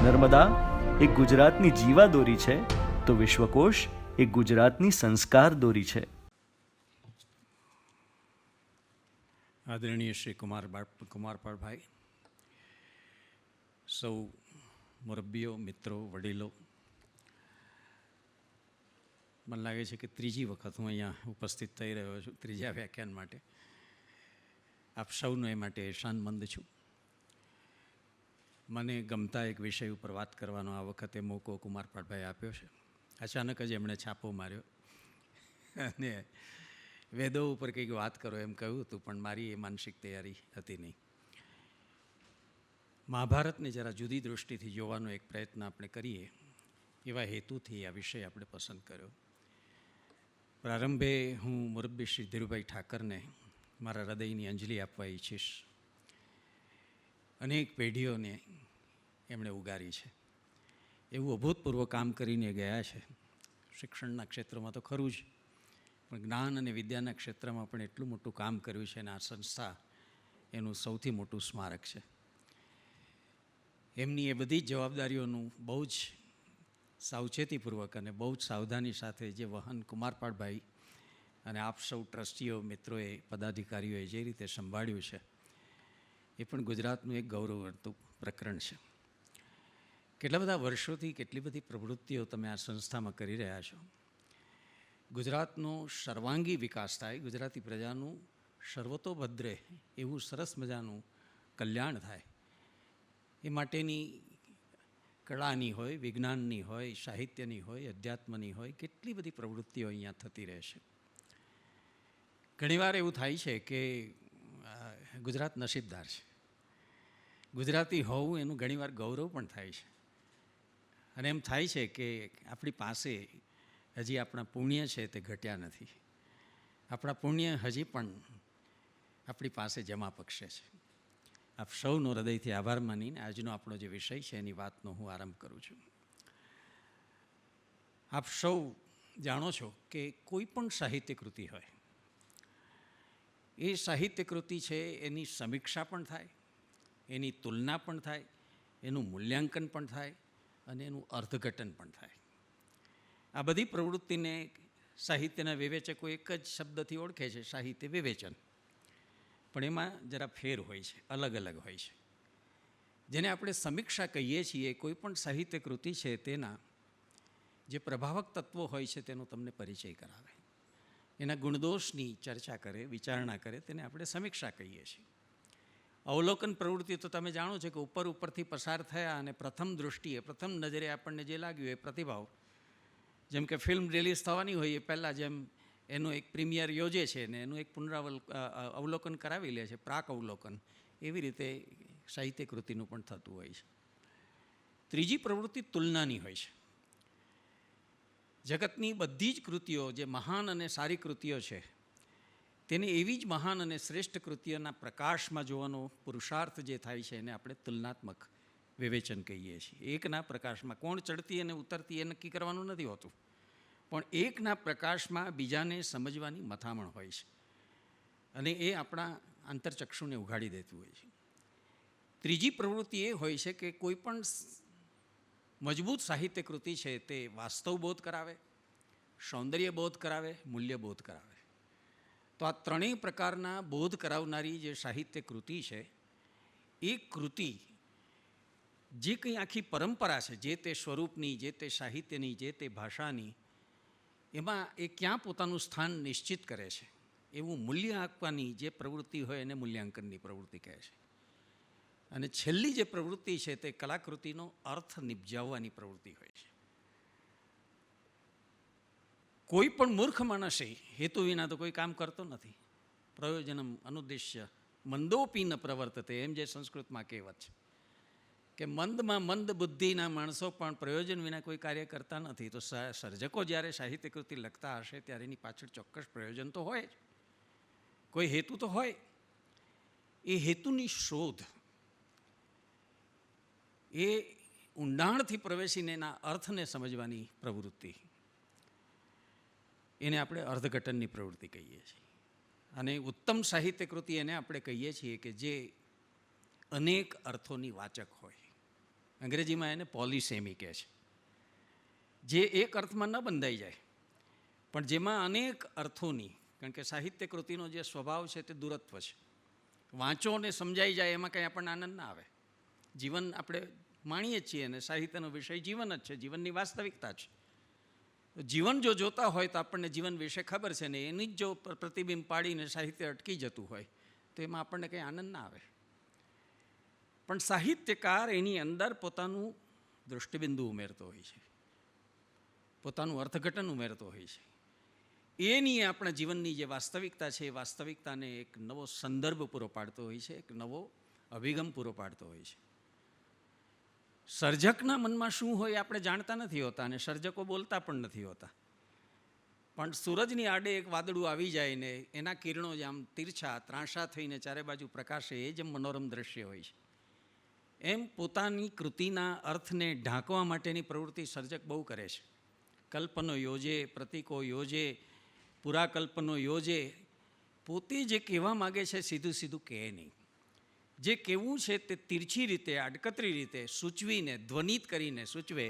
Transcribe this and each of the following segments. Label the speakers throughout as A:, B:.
A: નર્મદા એ ગુજરાતની જીવાદોરી છે તો વિશ્વકોશ એ ગુજરાતની સંસ્કાર દોરી છે.
B: આદરણીય શ્રી કુમારપાળભાઈ, સૌ મુરબ્બીઓ, મિત્રો, વડીલો, મને લાગે છે કે ત્રીજી વખત હું અહીંયા ઉપસ્થિત થઈ રહ્યો છું, ત્રીજા વ્યાખ્યાન માટે. આપ સૌનો એ માટે શાનમંદ છું. મને ગમતા એક વિષય ઉપર વાત કરવાનો આ વખતે મોકો કુમારપાળભાઈ આપ્યો છે. અચાનક જ એમણે છાપો માર્યો અને વેદો ઉપર કંઈક વાત કરો એમ કહ્યું હતું, પણ મારી એ માનસિક તૈયારી હતી નહીં. મહાભારતને જરા જુદી દૃષ્ટિથી જોવાનો એક પ્રયત્ન આપણે કરીએ એવા હેતુથી આ વિષય આપણે પસંદ કર્યો. પ્રારંભે હું મુરબ્બી શ્રી ધીરુભાઈ ઠાકરને મારા હૃદયની અંજલિ આપવા ઈચ્છીશ. અનેક પેઢીઓને એમણે ઉગારી છે, એવું અભૂતપૂર્વ કામ કરીને ગયા છે. શિક્ષણના ક્ષેત્રમાં તો ખરું જ, પણ જ્ઞાન અને વિદ્યાના ક્ષેત્રમાં પણ એટલું મોટું કામ કર્યું છે અને આ સંસ્થા એનું સૌથી મોટું સ્મારક છે. એમની એ બધી જ જવાબદારીઓનું બહુ જ સાવચેતીપૂર્વક અને બહુ જ સાવધાની સાથે જે વહન કુમારપાળભાઈ અને આપ સૌ ટ્રસ્ટીઓ, મિત્રોએ, પદાધિકારીઓએ જે રીતે સંભાળ્યું છે એ પણ ગુજરાતનું એક ગૌરવવંતું પ્રકરણ છે. કેટલા બધા વર્ષોથી કેટલી બધી પ્રવૃત્તિઓ તમે આ સંસ્થામાં કરી રહ્યા છો. ગુજરાતનો સર્વાંગી વિકાસ થાય, ગુજરાતી પ્રજાનું સર્વતોભદ્રે એવું સરસ મજાનું કલ્યાણ થાય, એ માટેની કળાની હોય, વિજ્ઞાનની હોય, સાહિત્યની હોય, અધ્યાત્મની હોય, કેટલી બધી પ્રવૃત્તિઓ અહીંયા થતી રહેશે. ઘણીવાર એવું થાય છે કે ગુજરાત નસીબદાર છે. ગુજરાતી હોવું એનું ઘણીવાર ગૌરવ પણ થાય છે. અને એમ થાય છે કે આપણી પાસે હજી આપણા પુણ્ય છે તે ઘટ્યા નથી. આપણા પુણ્ય હજી પણ આપણી પાસે જમા પક્ષે છે. આપ સૌનો હૃદયથી આભાર માનીને આજનો આપણો જે વિષય છે એની વાતનો હું આરંભ કરું છું. આપ સૌ જાણો છો કે કોઈ પણ સાહિત્ય કૃતિ હોય, એ સાહિત્ય કૃતિ છે એની સમીક્ષા પણ થાય, એની તુલના પણ થાય, એનું મૂલ્યાંકન પણ થાય અને એનું અર્થઘટન પણ થાય. આ બધી પ્રવૃત્તિને સાહિત્યના વિવેચકો એક જ શબ્દથી ઓળખે છે, સાહિત્ય વિવેચન. પણ એમાં જરા ફેર હોય છે, અલગ અલગ હોય છે. જેને આપણે સમીક્ષા કહીએ છીએ, કોઈ પણ સાહિત્ય કૃતિ છે તેના જે પ્રભાવક તત્વો હોય છે તેનો તમને પરિચય કરાવે, એના ગુણદોષની ચર્ચા કરે, વિચારણા કરે, તેને આપણે સમીક્ષા કહીએ છીએ. અવલોકન પ્રવૃત્તિ તો તમે જાણો છો કે ઉપરથી પસાર થયા અને પ્રથમ દૃષ્ટિએ, પ્રથમ નજરે આપણને જે લાગ્યું એ પ્રતિભાવ, જેમ કે ફિલ્મ રિલીઝ થવાની હોય એ પહેલાં જેમ એનું એક પ્રીમિયર યોજે છે ને એનું એક અવલોકન કરાવી લે છે, પ્રાક અવલોકન, એવી રીતે સાહિત્ય કૃતિનું પણ થતું હોય છે. ત્રીજી પ્રવૃત્તિ તુલનાની હોય છે. જગતની બધી જ કૃતિઓ જે મહાન અને સારી કૃતિઓ છે તેને એવી જ મહાન અને શ્રેષ્ઠ કૃતિઓના પ્રકાશમાં જોવાનો પુરુષાર્થ જે થાય છે એને આપણે તુલનાત્મક વિવેચન કહીએ છીએ. એકના પ્રકાશમાં, કોણ ચડતી અને ઉતરતી એ નક્કી કરવાનું નથી હોતું, પણ એકના પ્રકાશમાં બીજાને સમજવાની મથામણ હોય છે અને એ આપણા આંતરચક્ષુને ઉઘાડી દેતું હોય છે. ત્રીજી પ્રવૃત્તિ એ હોય છે કે કોઈ પણ મજબૂત સાહિત્ય કૃતિ છે તે વાસ્તવબોધ કરાવે, સૌંદર્યબોધ કરાવે, મૂલ્યબોધ કરાવે. તો આ ત્રણેય પ્રકારના બોધ કરાવનારી જે સાહિત્ય કૃતિ છે, એ કૃતિ જે કંઈ આખી પરંપરા છે, જે તે સ્વરૂપની, જે તે સાહિત્યની, જે તે ભાષાની, એમાં એ ક્યાં પોતાનું સ્થાન નિશ્ચિત કરે છે એવું મૂલ્ય આપવાની જે પ્રવૃત્તિ હોય એને મૂલ્યાંકનની પ્રવૃત્તિ કહે છે. અને છેલ્લી જે પ્રવૃત્તિ છે તે કલાકૃતિનો અર્થ નિપજાવવાની પ્રવૃત્તિ હોય છે. કોઈ પણ મૂર્ખ માણસે હેતુ વિના તો કોઈ કામ કરતો નથી. પ્રયોજનમ અનુદ્દેશ્ય મંદોપી ન પ્રવર્તતે, એમ જે સંસ્કૃતમાં કહેવત છે કે મંદમાં મંદ બુદ્ધિના માણસો પણ પ્રયોજન વિના કોઈ કાર્ય કરતા નથી. તો સર્જકો જ્યારે સાહિત્ય કૃતિ લખતા હશે ત્યારે એની પાછળ ચોક્કસ પ્રયોજન તો હોય જ, કોઈ હેતુ તો હોય. એ હેતુની શોધ, એ ઊંડાણથી પ્રવેશીને એના અર્થને સમજવાની પ્રવૃત્તિ, એને આપણે અર્થઘટનની પ્રવૃત્તિ કહીએ છીએ. અને ઉત્તમ સાહિત્ય કૃતિ એને આપણે કહીએ છીએ કે જે અનેક અર્થોની વાચક હોય. અંગ્રેજીમાં એને પોલિસેમી કહે છે, જે એક અર્થમાં ન બંધાઈ જાય પણ જેમાં અનેક અર્થોની, કારણ કે સાહિત્ય કૃતિનો જે સ્વભાવ છે તે દૂરત્વ છે. વાંચો ને સમજાઈ જાય એમાં કંઈ આપણને આનંદ ના આવે. જીવન આપણે માણીએ છીએ અને સાહિત્યનો વિષય જીવન જ છે, જીવનની વાસ્તવિકતા છે. જીવન જો જોતા હોય તો આપણને જીવન વિશે ખબર છે ને એની જ જો પ્રતિબિંબ પાડીને સાહિત્ય અટકી જતું હોય તો એમાં આપણને કંઈ આનંદ ના આવે. પણ સાહિત્યકાર એની અંદર પોતાનું દૃષ્ટિબિંદુ ઉમેરતો હોય છે, પોતાનું અર્થઘટન ઉમેરતો હોય છે. એની આપણા જીવનની જે વાસ્તવિકતા છે એ વાસ્તવિકતાને એક નવો સંદર્ભ પૂરો પાડતો હોય છે, એક નવો અભિગમ પૂરો પાડતો હોય છે. સર્જકના મનમાં શું હોય આપણે જાણતા નથી હોતા અને સર્જકો બોલતા પણ નથી હોતા. પણ સૂરજની આડે એક વાદળું આવી જાય ને એના કિરણો જે આમ તીરછા ત્રાંસા થઈને ચારે બાજુ પ્રકાશે, એ જે મનોરમ દ્રશ્ય હોય છે, એમ પોતાની કૃતિના અર્થને ઢાંકવા માટેની પ્રવૃત્તિ સર્જક બહુ કરે છે. કલ્પનો યોજે, પ્રતીકો યોજે, પુરાકલ્પનો યોજે. પોતે જે કહેવા માગે છે સીધું સીધું કહે નહીં. જે કહેવું છે તે તીરછી રીતે, આડકતરી રીતે સૂચવીને, ધ્વનિત કરીને સૂચવે.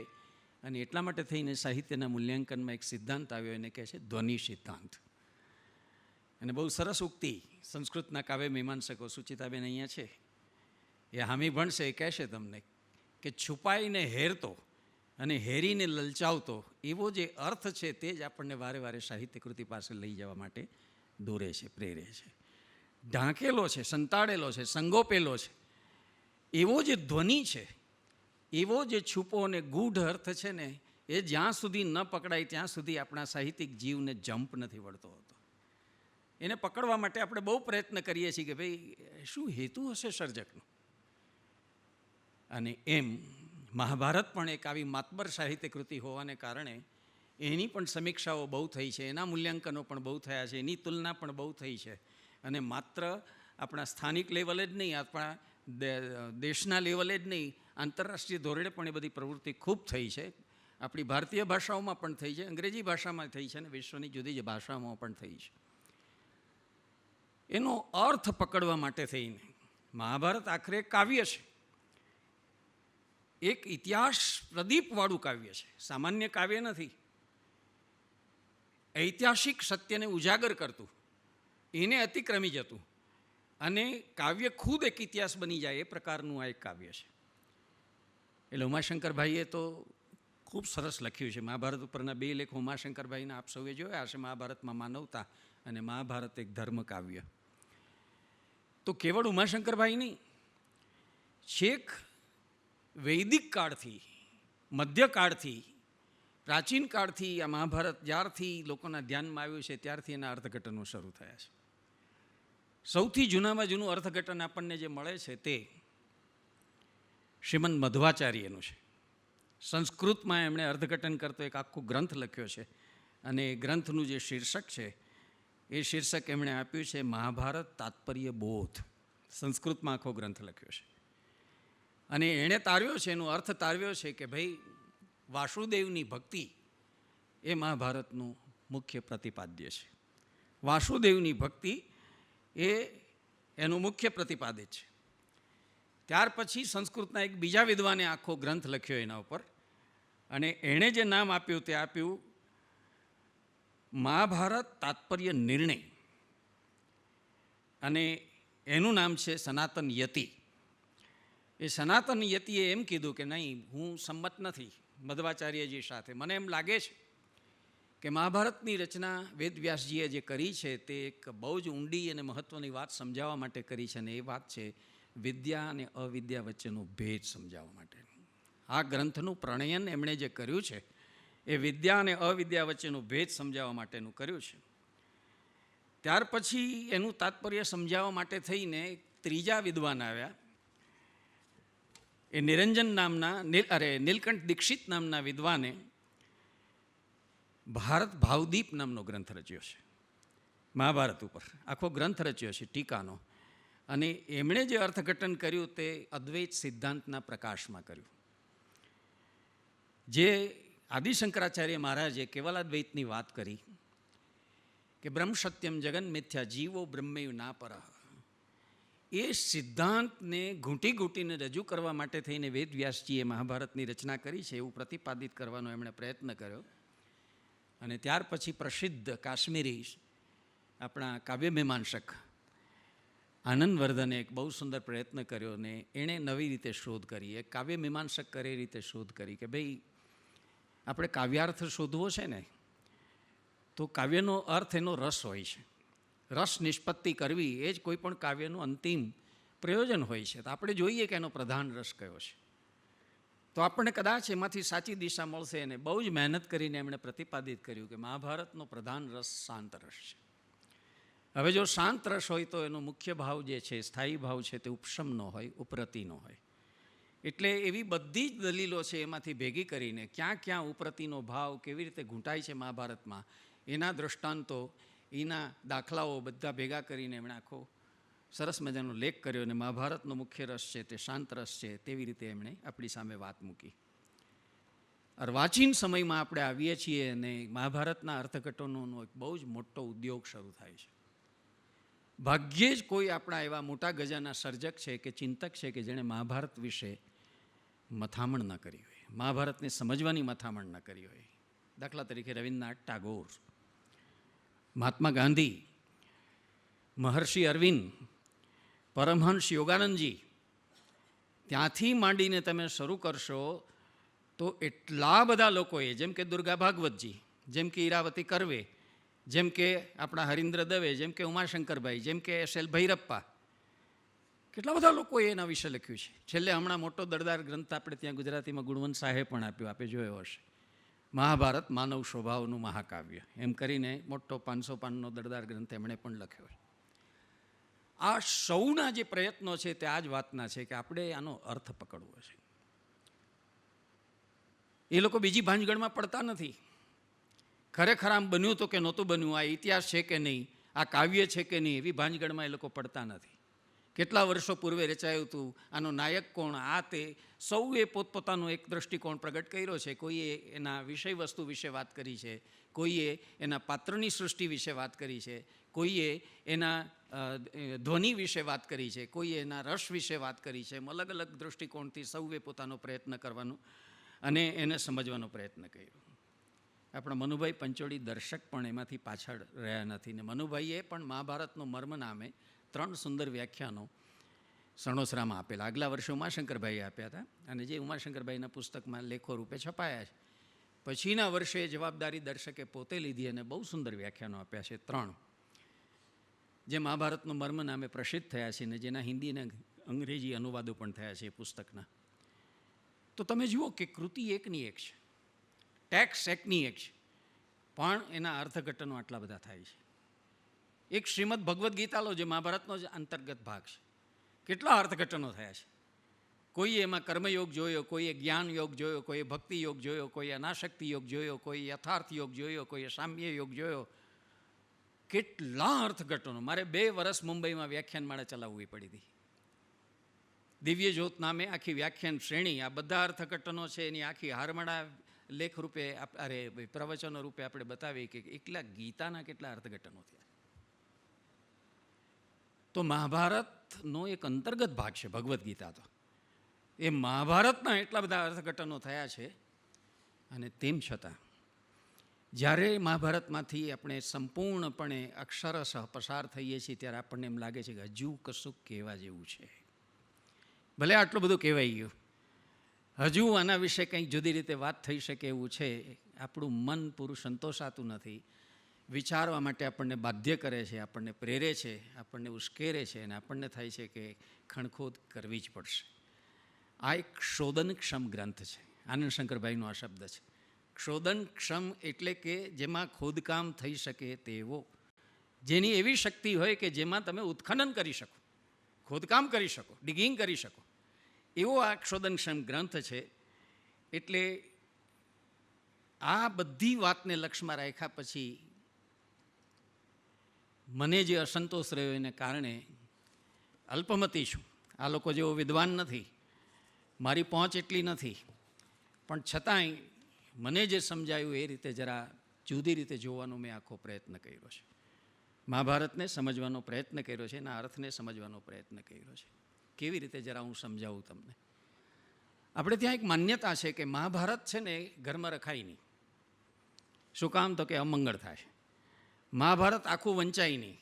B: અને એટલા માટે થઈને સાહિત્યના મૂલ્યાંકનમાં એક સિદ્ધાંત આવ્યો, એને કહે છે ધ્વનિ સિદ્ધાંત. અને બહુ સરસ ઉક્તિ સંસ્કૃતના કાવ્ય મીમાંસકો સુચિતાબેન અહીંયા છે, એ હામી ભણશે, એ કહેશે તમને કે છુપાઈને હેરતો અને હેરીને લલચાવતો એવો જે અર્થ છે તે જ આપણને વારે વારે સાહિત્ય કૃતિ પાસે લઈ જવા માટે દોરે છે, પ્રેરે છે. ઢાંકેલો છે, સંતાડેલો છે, સંગોપેલો છે એવો જે ધ્વનિ છે, એવો જે છુપો અને ગૂઢ અર્થ છે ને, એ જ્યાં સુધી ન પકડાય ત્યાં સુધી આપણા સાહિત્યિક જીવને જમ્પ નથી વળતો હોતો. એને પકડવા માટે આપણે બહુ પ્રયત્ન કરીએ છીએ કે ભાઈ શું હેતુ હશે સર્જકનો. અને એમ મહાભારત પણ એક આવી માતબર સાહિત્ય કૃતિ હોવાને કારણે એની પણ સમીક્ષાઓ બહુ થઈ છે, એના મૂલ્યાંકનો પણ બહુ થયા છે, એની તુલના પણ બહુ થઈ છે. અને માત્ર આપણા સ્થાનિક લેવલે જ નહીં, આપણા દેશના લેવલે જ નહીં, આંતરરાષ્ટ્રીય ધોરણે પણ એ બધી પ્રવૃત્તિ ખૂબ થઈ છે. આપણી ભારતીય ભાષાઓમાં પણ થઈ છે, અંગ્રેજી ભાષામાં થઈ છે અને વિશ્વની જુદી જુદી ભાષાઓમાં પણ થઈ છે. એનો અર્થ પકડવા માટે થઈને મહાભારત આખરે કાવ્ય છે, એક ઇતિહાસ પ્રદીપવાળું કાવ્ય છે, સામાન્ય કાવ્ય નથી. ઐતિહાસિક સત્યને ઉજાગર કરતું, એને અતિક્રમી જતું અને કાવ્ય ખુદ એક ઇતિહાસ બની જાય એ પ્રકારનું આ એક કાવ્ય છે. એટલે ઉમાશંકરભાઈએ તો ખૂબ સરસ લખ્યું છે. મહાભારત ઉપરના 2 લેખો ઉમાશંકરભાઈના આપ સૌએ જોયા હશે, મહાભારતમાં માનવતા અને મહાભારત એક ધર્મ કાવ્ય. તો કેવળ ઉમાશંકરભાઈ નહીં, છેક વૈદિક કાળથી, મધ્યકાળથી, પ્રાચીન કાળથી આ મહાભારત જ્યારથી લોકોના ધ્યાનમાં આવ્યું છે ત્યારથી એના અર્થઘટનો શરૂ થયા છે. સૌથી જૂનામાં જૂનું અર્થઘટન આપણને જે મળે છે તે શ્રીમદ મધ્વાચાર્યનું છે. સંસ્કૃતમાં એમણે અર્થઘટન કરતો એક આખો ગ્રંથ લખ્યો છે અને એ ગ્રંથનું જે શીર્ષક છે એ શીર્ષક એમણે આપ્યું છે મહાભારત તાત્પર્ય બોધ. સંસ્કૃતમાં આખો ગ્રંથ લખ્યો છે અને એણે તાર્યો છે, એનો અર્થ તારવ્યો છે કે ભાઈ વાસુદેવની ભક્તિ એ મહાભારતનું મુખ્ય પ્રતિપાદ્ય છે. વાસુદેવની ભક્તિ એ એનું મુખ્ય પ્રતિપાદ્ય છે. ત્યાર પછી સંસ્કૃતના એક બીજા વિદ્વાને આખો ગ્રંથ લખ્યો એના ઉપર અને એણે જે નામ આપ્યું તે આપ્યું મહાભારત તાત્પર્ય નિર્ણય અને એનું નામ છે સનાતન યતિ. એ સનાતન યતિએ એમ કીધું કે નહીં, હું સંમત નથી મધ્વાચાર્યજી સાથે. મને એમ લાગે છે કે મહાભારતની રચના વેદવ્યાસજીએ જે કરી છે તે એક બહુ જ ઊંડી અને મહત્ત્વની વાત સમજાવવા માટે કરી છે અને એ વાત છે વિદ્યા અને અવિદ્યા વચ્ચેનો ભેદ સમજાવવા માટે. આ ગ્રંથનું પ્રણયન એમણે જે કર્યું છે એ વિદ્યા અને અવિદ્યા વચ્ચેનો ભેદ સમજાવવા માટેનું કર્યું છે. ત્યાર પછી એનું તાત્પર્ય સમજાવવા માટે થઈને ત્રીજા વિદ્વાન આવ્યા. એ નિરંજન નામના નીલકંઠ દીક્ષિત નામના વિદ્વાને ભારત ભાવદીપ નામનો ગ્રંથ રચ્યો છે. મહાભારત ઉપર આખો ગ્રંથ રચ્યો છે ટીકાનો. અને એમણે જે અર્થઘટન કર્યું તે અદ્વૈત સિદ્ધાંતના પ્રકાશમાં કર્યું. જે આદિશંકરાચાર્ય મહારાજે કેવલાદ્વૈતની વાત કરી કે બ્રહ્મ સત્યમ જગન મિથ્યા જીવો બ્રહ્મેવ ના પરઃ. એ સિદ્ધાંતને ઘૂંટી ઘૂંટીને રજૂ કરવા માટે થઈને વેદવ્યાસજીએ મહાભારતની રચના કરી છે એવું પ્રતિપાદિત કરવાનો એમણે પ્રયત્ન કર્યો. અને ત્યાર પછી પ્રસિદ્ધ કાશ્મીરી આપણા કાવ્યમીમાંસક આનંદવર્ધને એક બહુ સુંદર પ્રયત્ન કર્યો ને એણે નવી રીતે શોધ કરી. એક કાવ્યમીમાંસક કરે એ રીતે શોધ કરી કે ભાઈ આપણે કાવ્યાર્થ શોધવો છે ને તો કાવ્યનો અર્થ એનો રસ હોય છે. રસ નિષ્પત્તિ કરવી એ જ કોઈ પણ કાવ્યનું અંતિમ પ્રયોજન હોય છે. તો આપણે જોઈએ કે એનો પ્રધાન રસ કયો છે, તો આપણને કદાચ એમાંથી સાચી દિશા મળશે. અને બહુ જ મહેનત કરીને એમણે પ્રતિપાદિત કર્યું કે મહાભારતનો પ્રધાન રસ શાંત રસ છે. હવે જો શાંત રસ હોય તો એનો મુખ્ય ભાવ જે છે, સ્થાયી ભાવ છે, તે ઉપશમનો હોય, ઉપરતિનો હોય. એટલે એવી બધી જ દલીલો છે એમાંથી ભેગી કરીને ક્યાં ક્યાં ઉપરતિનો ભાવ કેવી રીતે ઘૂંટાય છે મહાભારતમાં, એના દૃષ્ટાંતો, એના દાખલાઓ બધા ભેગા કરીને એમણે આખો સરસ મજાનો લેખ કર્યો. અને મહાભારતનો મુખ્ય રસ છે તે શાંત રસ છે, તેવી રીતે એમણે આપણી સામે વાત મૂકી. અર્વાચીન સમયમાં આપણે આવીએ છીએ અને મહાભારતના અર્થઘટનોનો એક બહુ જ મોટો ઉદ્યોગ શરૂ થાય છે. ભાગ્યે જ કોઈ આપણા એવા મોટા ગજાના સર્જક છે કે ચિંતક છે કે જેણે મહાભારત વિશે મથામણ ન કરી હોય, મહાભારતને સમજવાની મથામણ ન કરી હોય. દાખલા તરીકે રવિન્દ્રનાથ ટાગોર, મહાત્મા ગાંધી, મહર્ષિ અરવિંદ, પરમહંસ યોગાનંદજી, ત્યાંથી માંડીને તમે શરૂ કરશો તો એટલા બધા લોકોએ, જેમ કે દુર્ગા ભાગવતજી, જેમ કે ઈરાવતી કરવે, જેમ કે આપણા હરીન્દ્ર દવે, જેમ કે ઉમાશંકરભાઈ, જેમ કે એસ.એલ. ભૈરપ્પા, કેટલા બધા લોકોએ એના વિશે લખ્યું છે. છેલ્લે હમણાં મોટો દરદાર ગ્રંથ આપણે ત્યાં ગુજરાતીમાં ગુણવંત શાહે પણ આપ્યો, આપે જોયો હશે, મહાભારત માનવ સ્વભાવનું મહાકાવ્ય, એમ કરીને મોટો 500 પાનનો દરદાર ગ્રંથ એમણે પણ લખ્યો. આ સૌના જે પ્રયત્નો છે તે આ જ વાતના છે કે આપણે આનો અર્થ પકડવો છે. એ લોકો બીજી ભાંજગણમાં પડતા નથી. ખરેખર આમ બન્યું તો કે નહોતું બન્યું, આ ઇતિહાસ છે કે નહીં, આ કાવ્ય છે કે નહીં, એવી ભાંજગણમાં એ લોકો પડતા નથી. કેટલા વર્ષો પૂર્વે રચાયું હતું, આનો નાયક કોણ, આ તે સૌએ પોતપોતાનો એક દૃષ્ટિકોણ પ્રગટ કર્યો છે. કોઈએ એના વિષય વસ્તુ વિશે વાત કરી છે, કોઈએ એના પાત્રની સૃષ્ટિ વિશે વાત કરી છે, કોઈએ એના ધ્વનિ વિશે વાત કરી છે, કોઈએ એના રસ વિશે વાત કરી છે. એમ અલગ અલગ દૃષ્ટિકોણથી સૌએ પોતાનો પ્રયત્ન કરવાનો અને એને સમજવાનો પ્રયત્ન કર્યો. આપણા મનુભાઈ પંચોળી દર્શક પણ એમાંથી પાછળ રહ્યા નથી. ને મનુભાઈએ પણ મહાભારતનો મર્મ નામે 3 સુંદર વ્યાખ્યાનો સણોસરામાં આપેલા. આગલા વર્ષે ઉમાશંકરભાઈએ આપ્યા હતા અને જે ઉમાશંકરભાઈના પુસ્તકમાં લેખો રૂપે છપાયા છે. પછીના વર્ષે જવાબદારી દર્શકે પોતે લીધી અને બહુ સુંદર વ્યાખ્યાનો આપ્યા છે 3, જે મહાભારતનો મર્મ નામે પ્રસિદ્ધ થયા છે ને જેના હિન્દી અને અંગ્રેજી અનુવાદો પણ થયા છે એ પુસ્તકના. તો તમે જુઓ કે કૃતિ એકની એક છે, ટેક્સ એકની એક છે, પણ એના અર્થઘટનો આટલા બધા થાય છે. એક શ્રીમદ ભગવદ્ ગીતા લો, જે મહાભારતનો જ અંતર્ગત ભાગ છે, કેટલા અર્થઘટનો થયા છે. કોઈએ એમાં કર્મયોગ જોયો, કોઈએ જ્ઞાન યોગ જોયો, કોઈએ ભક્તિ યોગ જોયો, કોઈએ અનાશક્તિ યોગ જોયો, કોઈએ યથાર્થ યોગ જોયો, કોઈએ સામ્ય યોગ જોયો. કેટલા અર્થઘટનો. મારે 2 વર્ષ મુંબઈમાં વ્યાખ્યાનમાળા ચલાવવી પડી હતી. દિવ્ય જ્યોત નામે આખી વ્યાખ્યાન શ્રેણી, આ બધા અર્થઘટનો છે એની આખી હારમાળા લેખ રૂપે, અરે પ્રવચનો રૂપે આપણે બતાવીએ કે એકલા ગીતાના કેટલા અર્થઘટનો થયા. તો મહાભારતનો એક અંતર્ગત ભાગ છે ભગવદ્ ગીતા. તો એ મહાભારતના એટલા બધા અર્થઘટનો થયા છે. અને તેમ છતાં જ્યારે મહાભારતમાંથી આપણે સંપૂર્ણપણે અક્ષરશઃ પસાર થઈએ છીએ ત્યારે આપણને એમ લાગે છે કે હજુ કશું કહેવા જેવું છે. ભલે આટલું બધું કહેવાઈ ગયું, હજુ આના વિશે કંઈક જુદી રીતે વાત થઈ શકે એવું છે. આપણું મન પૂરું સંતોષાતું નથી. વિચારવા માટે આપણને બાધ્ય કરે છે, આપણને પ્રેરે છે, આપણને ઉશ્કેરે છે અને આપણને થાય છે કે ખણખોદ કરવી જ પડશે. આ એક ક્ષોદનક્ષમ ગ્રંથ છે. આનંદ શંકરભાઈનો આ શબ્દ છે. ક્ષોદનક્ષમ એટલે કે જેમાં ખોદકામ થઈ શકે તેવો, જેની એવી શક્તિ હોય કે જેમાં તમે ઉત્ખનન કરી શકો, ખોદકામ કરી શકો, ડિગિંગ કરી શકો, એવો આ ક્ષોદનક્ષમ ગ્રંથ છે. એટલે આ બધી વાતને લક્ષમાં રાખ્યા પછી મને જે અસંતોષ રહ્યો એને કારણે, અલ્પમતી છું, આ લોકો જેવો વિદ્વાન નથી, મારી પહોંચ એટલી નથી, પણ છતાંય મને જે સમજાયું એ રીતે જરા જુદી રીતે જોવાનો મેં આખો પ્રયત્ન કર્યો છે. મહાભારતને સમજવાનો પ્રયત્ન કર્યો છે, એના અર્થને સમજવાનો પ્રયત્ન કર્યો છે. કેવી રીતે જરા હું સમજાવું તમને. આપણે ત્યાં એક માન્યતા છે કે મહાભારત છે ને ઘરમાં રખાય નહીં. શું કામ? તો કે અમંગળ થાય. મહાભારત આખું વંચાય નહીં,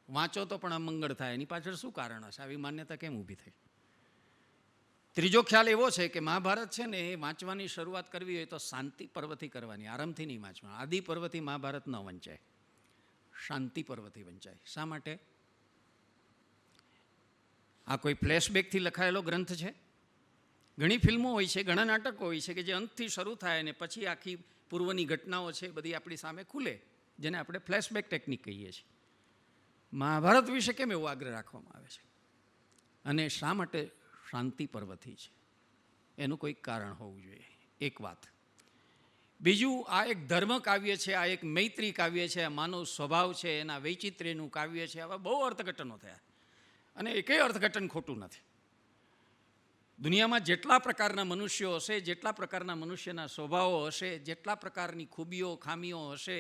B: વાંચો તો પણ અમંગળ થાય. એની પાછળ શું કારણ હશે? આવી માન્યતા કેમ ઊભી થઈ? ત્રીજો ખ્યાલ એવો છે કે મહાભારત છે ને એ વાંચવાની શરૂઆત કરવી હોય તો શાંતિ પર્વથી કરવાની, આરામથી નહીં વાંચવાનું. આદિ પર્વથી મહાભારત ન વંચાય, શાંતિ પર્વથી વંચાય. શા માટે? આ કોઈ ફ્લેશબેકથી લખાયેલો ગ્રંથ છે? ઘણી ફિલ્મો હોય છે, ઘણા નાટકો હોય છે કે જે અંતથી શરૂ થાય અને પછી આખી પૂર્વની ઘટનાઓ છે બધી આપણી સામે ખુલે, જેને આપણે ફ્લેશબેક ટેકનિક કહીએ છીએ. મહાભારત વિશે કેમ એવો આગ્રહ રાખવામાં આવે છે? અને શા માટે શાંતિ પર્વથી છે? એનું કોઈક કારણ હોવું જોઈએ. એક વાત. બીજું, આ એક ધર્મ કાવ્ય છે, આ એક મૈત્રી કાવ્ય છે, આ માનવ સ્વભાવ છે, એના વૈચિત્ર્યનું કાવ્ય છે. આવા બહુ અર્થઘટનો થયા અને એકેય અર્થઘટન ખોટું નથી. દુનિયામાં જેટલા પ્રકારના મનુષ્યો હશે, જેટલા પ્રકારના મનુષ્યના સ્વભાવો હશે, જેટલા પ્રકારની ખૂબીઓ ખામીઓ હશે,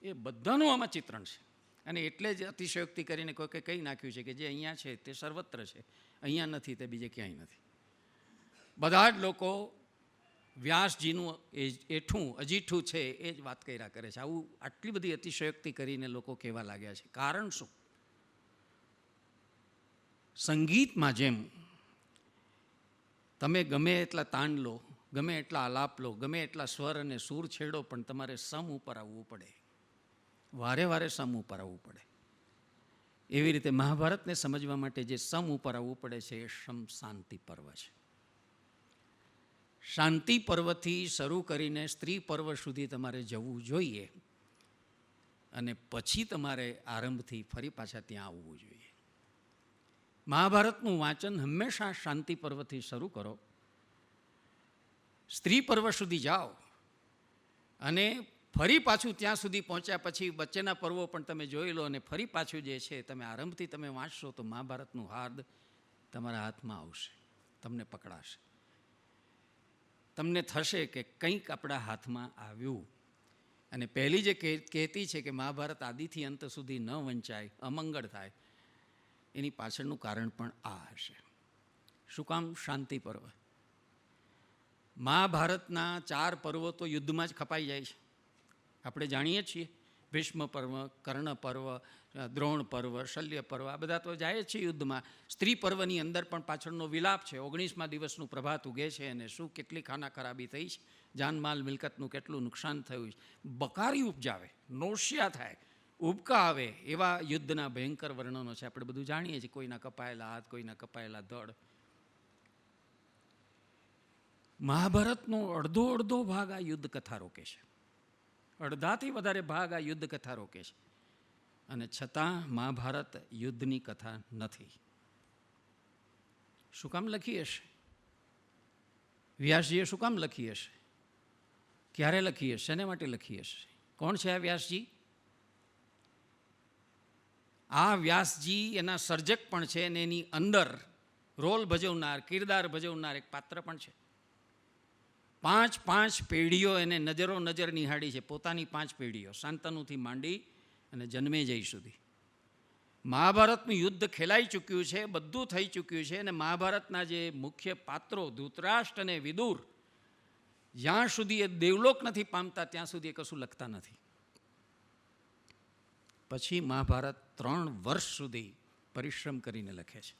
B: એ બધાનું આમાં ચિત્રણ છે. અને એટલે જ અતિશયોક્તિ કરીને કોઈકે કહી નાખ્યું છે કે જે અહીંયા છે તે સર્વત્ર છે, અહીંયા નથી તે બીજે ક્યાંય નથી. બધા જ લોકો વ્યાસજીનું એઠું અજીઠું છે એ જ વાત કર્યા કરે છે. આવું આટલી બધી અતિશયોક્તિ કરીને લોકો કહેવા લાગ્યા છે. કારણ શું? સંગીતમાં જેમ તમે ગમે એટલા તાન લો, ગમે એટલા આલાપ લો, ગમે એટલા સ્વર અને સૂર છેડો, પણ તમારે સમ ઉપર આવવું પડે, વારે વારે સમ ઉપર આવવું પડે. એવી રીતે મહાભારતને સમજવા માટે જે સમ ઉપર આવવું પડે છે એ શાંતિ પર્વ છે. શાંતિ પર્વથી શરૂ કરીને સ્ત્રી પર્વ સુધી તમારે જવું જોઈએ અને પછી તમારે આરંભથી ફરી પાછા ત્યાં આવવું જોઈએ. મહાભારતનું વાંચન હંમેશા શાંતિ પર્વથી શરૂ કરો, સ્ત્રી પર્વ સુધી જાઓ અને ફરી પાછું ત્યાં સુધી પહોંચ્યા પછી વચ્ચેના પર્વો પણ તમે જોઈ લો અને ફરી પાછું જે છે તમે આરંભથી તમે વાંચશો તો મહાભારતનું હાર્દ તમારા હાથમાં આવશે, તમને પકડાશે, તમને થશે કે કંઈક આપણા હાથમાં આવ્યું. અને પહેલી જે કહેતી છે કે મહાભારત આદિથી અંત સુધી ન વંચાય, અમંગળ થાય, એની પાછળનું કારણ પણ આ હશે. શું કામ? શાંતિ પર્વ. મહાભારતના 4 પર્વો તો યુદ્ધમાં જ ખપાઈ જાય છે. આપણે જાણીએ છીએ, ભીષ્મ પર્વ, કર્ણ પર્વ, દ્રોણ પર્વ, શલ્ય પર્વ, આ બધા તો જાય જ છે યુદ્ધમાં. સ્ત્રી પર્વની અંદર પણ પાછળનો વિલાપ છે. 19મા દિવસનું પ્રભાત ઉગે છે અને શું કેટલી ખાના ખરાબી થઈ છે, જાનમાલ મિલકતનું કેટલું નુકસાન થયું છે, બકારી ઉપજાવે, નોશિયા થાય, ઉબકા આવે, એવા યુદ્ધના ભયંકર વર્ણનો છે. આપણે બધું જાણીએ છીએ, કોઈના કપાયેલા હાથ, કોઈના કપાયેલા ધડ. મહાભારતનો અડધો ભાગ આ યુદ્ધ કથા રોકે છે, અડધાથી વધારે ભાગ આ યુદ્ધ કથા રોકે છે. અને છતાં મહાભારત યુદ્ધની કથા નથી. શું કામ લખી હશે? વ્યાસજીએ શું કામ લખી હશે? ક્યારે લખી હશે? શેને માટે લખી હશે? કોણ છે આ વ્યાસજી? આ વ્યાસજી એના સર્જક પણ છે અને એની અંદર રોલ ભજવનાર, કિરદાર ભજવનાર એક પાત્ર પણ છે. 5 પેઢીઓ એને નજરો નજર નિહાળી છે, પોતાની 5 પેઢીઓ, શાંતનુથી માંડી અને જન્મેજય સુધી. મહાભારતનું યુદ્ધ ખેલાઈ ચૂક્યું છે, બધું થઈ ચૂક્યું છે. અને મહાભારતના જે મુખ્ય પાત્રો ધૃતરાષ્ટ્ર અને વિદુર, જ્યાં સુધી એ દેવલોક નથી પામતા ત્યાં સુધી એ કશું લખતા નથી. પછી મહાભારત 3 વર્ષ સુધી પરિશ્રમ કરીને લખે છે.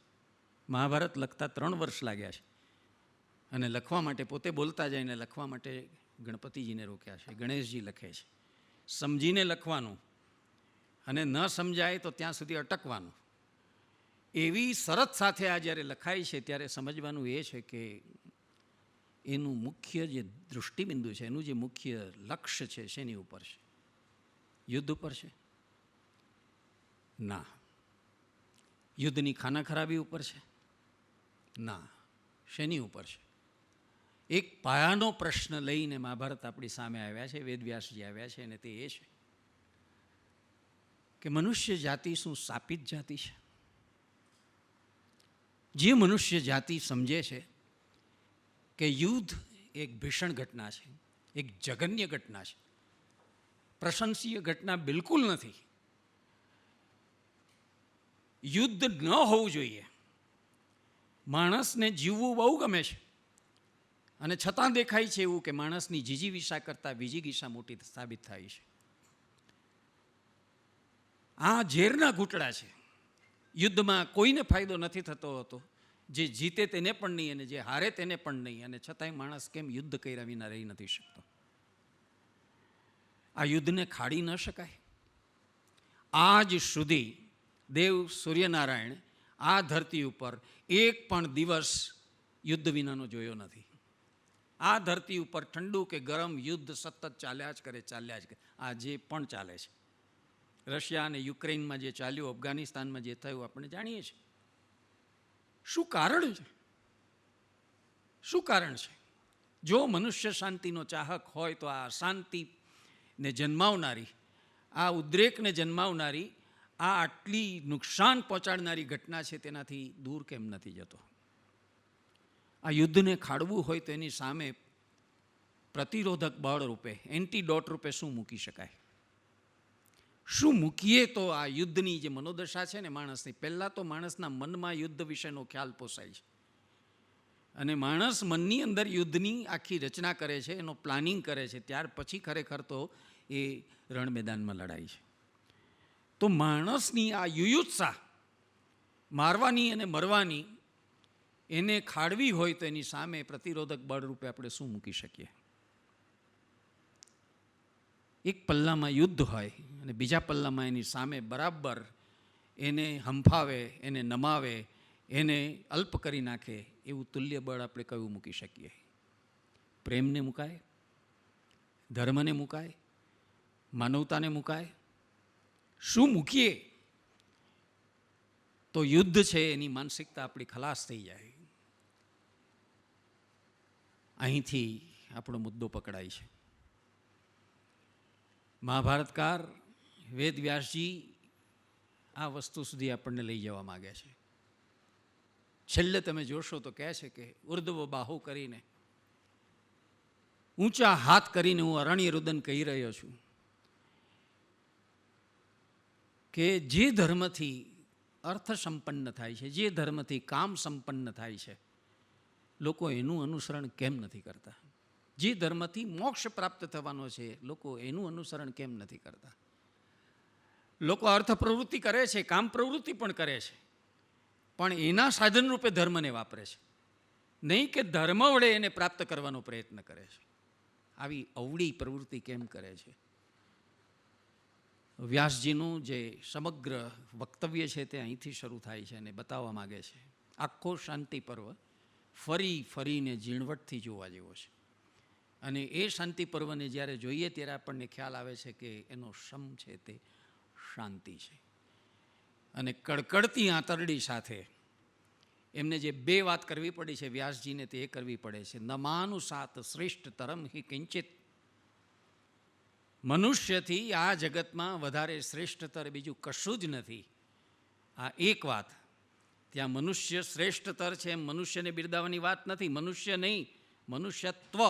B: મહાભારત લખતા 3 વર્ષ લાગ્યા છે. અને લખવા માટે પોતે બોલતા જઈને લખવા માટે ગણપતિજીને રોક્યા છે, ગણેશજી લખે છે. સમજીને લખવાનું અને ન સમજાય તો ત્યાં સુધી અટકવાનું. એવી શરત સાથે આ જ્યારે લખાય છે ત્યારે સમજવાનું એ છે કે એનું મુખ્ય જે દૃષ્ટિબિંદુ છે, એનું જે મુખ્ય લક્ષ્ય છે, શેની ઉપર છે? યુદ્ધ ઉપર છે? ના. યુદ્ધની ખાના ખરાબી ઉપર છે? ના. શેની ઉપર છે? એક પાયાનો પ્રશ્ન લઈને મહાભારત આપણી સામે આવ્યા છે, વેદવ્યાસજી આવ્યા છે, અને તે એ છે કે મનુષ્ય જાતિ શું શાપિત જાતિ છે? જે મનુષ્ય જાતિ સમજે છે કે યુદ્ધ એક ભીષણ ઘટના છે, એક જઘન્ય ઘટના છે, પ્રશંસનીય ઘટના બિલકુલ નથી, યુદ્ધ ન હોવું જોઈએ. માણસને જીવવું બહુ ગમે છે અને છતાં દેખાય છે એવું કે માણસની જીજીવિષા કરતાં વિજીગીષા મોટી સાબિત થાય છે. આ ઝેરના ઘૂંટડા છે. યુદ્ધમાં કોઈને ફાયદો નથી થતો હતો. જે જીતે તેને પણ નહીં અને જે હારે તેને પણ નહીં, અને છતાંય માણસ કેમ યુદ્ધ કર્યા વિના રહી નથી શકતો? આ યુદ્ધને ખાડી ન શકાય. આજ સુધી દેવ સૂર્યનારાયણ આ ધરતી ઉપર એક પણ દિવસ યુદ્ધ વિનાનો જોયો નથી. આ ધરતી ઉપર ઠંડુ કે ગરમ યુદ્ધ સતત ચાલ્યા જ કરે. આજે પણ ચાલે છે. રશિયા અને યુક્રેનમાં જે ચાલ્યું, અફઘાનિસ્તાનમાં જે થયું, આપણે જાણીએ છીએ. શું કારણ છે? શું કારણ છે? જો મનુષ્ય શાંતિનો ચાહક હોય તો આ અશાંતિને જન્માવનારી, આ ઉદ્રેકને જન્માવનારી, આ આટલી નુકસાન પહોંચાડનારી ઘટના છે તેનાથી દૂર કેમ નથી જતો? આ યુદ્ધને ખાડવું હોય તો એની સામે પ્રતિરોધક બળ રૂપે, એન્ટીડોટ રૂપે શું મૂકી શકાય? શું મૂકીએ તો આ યુદ્ધની જે મનોદશા છે ને માણસની, પહેલાં તો માણસના મનમાં યુદ્ધ વિશેનો ખ્યાલ પોસાય છે અને માણસ મનની અંદર યુદ્ધની આખી રચના કરે છે, એનો પ્લાનિંગ કરે છે. ત્યાર પછી ખરેખર તો એ રણ મેદાનમાં લડાય છે. તો માણસની આ યુયુત્સા, મારવાની અને મરવાની, એને ખાડવી હોય તો એની સામે પ્રતિરોધક બળ રૂપે આપણે શું મૂકી શકીએ? એક પલ્લામાં યુદ્ધ હોય અને બીજા પલ્લામાં એની સામે બરાબર એને હંફાવે, એને નમાવે, એને અલ્પ કરી નાખે એવું તુલ્ય બળ આપણે કયું મૂકી શકીએ? પ્રેમને મુકાય? ધર્મને મુકાય? માનવતાને મુકાય? શું મૂકીએ તો યુદ્ધ છે એની માનસિકતા આપણી ખલાસ થઈ જાય? અહીંથી આપણો મુદ્દો પકડાય છે. મહાભારતકાર વેદ વ્યાસજી આ વસ્તુ સુધી આપણને લઈ જવા માગે છે. છેલ્લે તમે જોશો તો કહે છે કે ઉર્ધ્વ બાહુ કરીને, ઊંચા હાથ કરીને હું અરણ્ય રુદન કહી રહ્યો છું કે જે ધર્મથી અર્થ સંપન્ન થાય છે, જે ધર્મથી કામ સંપન્ન થાય છે, લોકો એનું અનુસરણ કેમ નથી કરતા? જે ધર્મથી મોક્ષ પ્રાપ્ત થવાનો છે, લોકો એનું અનુસરણ કેમ નથી કરતા? લોકો અર્થ પ્રવૃત્તિ કરે છે, કામ પ્રવૃત્તિ પણ કરે છે, પણ એના સાધન રૂપે ધર્મને વાપરે છે, નહીં કે ધર્મ વડે એને પ્રાપ્ત કરવાનો પ્રયત્ન કરે છે. આવી અવળી પ્રવૃત્તિ કેમ કરે છે? વ્યાસજીનું જે સમગ્ર વક્તવ્ય છે તે અહીંથી શરૂ થાય છે અને બતાવવા માગે છે. આખો શાંતિ પર્વ ફરીને ઝીણવટથી જોવા જેવો છે. અને એ શાંતિ પર્વને જ્યારે જોઈએ ત્યારે આપણને ખ્યાલ આવે છે કે એનો શમ છે તે શાંતિ છે. અને કડકડતી આંતરડી સાથે એમને જે બે વાત કરવી પડી છે વ્યાસજીને, તે એ કરવી પડે છે. નમાનુસાત શ્રેષ્ઠ તરમ હિ કિંચિત. મનુષ્યથી આ જગતમાં વધારે શ્રેષ્ઠતર બીજું કશું જ નથી. આ એક વાત. ત્યાં મનુષ્ય શ્રેષ્ઠતર છે એમ મનુષ્યને બિરદાવવાની વાત નથી. મનુષ્ય નહીં, મનુષ્યત્વ,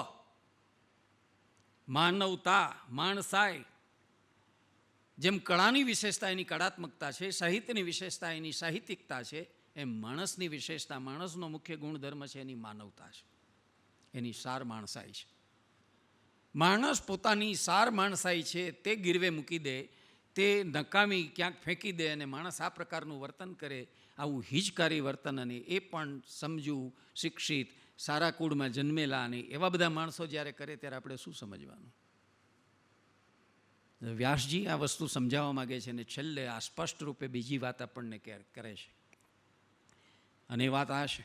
B: માનવતા, માણસાઈ. જેમ કળાની વિશેષતા એની કળાત્મકતા છે, સાહિત્યની વિશેષતા એની સાહિત્યિકતા છે, એમ માણસની વિશેષતા, માણસનો મુખ્ય ગુણધર્મ છે એની માનવતા છે, એની સાર માણસાઈ છે. માણસ પોતાની સાર માણસાઈ છે તે ગીરવે મૂકી દે, તે નકામી ક્યાંક ફેંકી દે અને માણસ આ પ્રકારનું વર્તન કરે, આવું હિજકારી વર્તન, અને એ પણ સમજુ, શિક્ષિત, સારા કુળમાં જન્મેલા, અને એવા બધા માણસો જ્યારે કરે ત્યારે આપણે શું સમજવાનું? વ્યાસજી આ વસ્તુ સમજાવવા માગે છે અને છેલ્લે આ સ્પષ્ટ રૂપે બીજી વાત આપણને કરે છે. અને એ વાત આ છે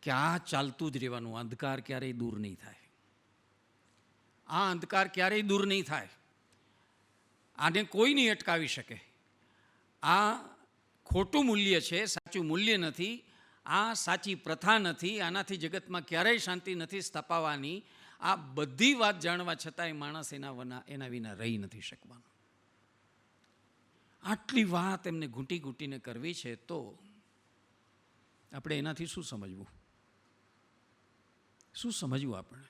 B: કે આ ચાલતું જ રહેવાનું. અંધકાર ક્યારેય દૂર નહીં થાય. આ અંધકાર ક્યારેય દૂર નહીં થાય. આને કોઈ નહીં અટકાવી શકે. આ ખોટું મૂલ્ય છે, સાચું મૂલ્ય નથી. આ સાચી પ્રથા નથી. આનાથી જગતમાં ક્યારેય શાંતિ નથી સ્થપાવવાની. આ બધી વાત જાણવા છતાંય માણસ એના વિના રહી નથી શકવાનો. આટલી વાત એમને ઘૂંટી ઘૂંટીને કરવી છે તો આપણે એનાથી શું સમજવું? શું સમજવું આપણે?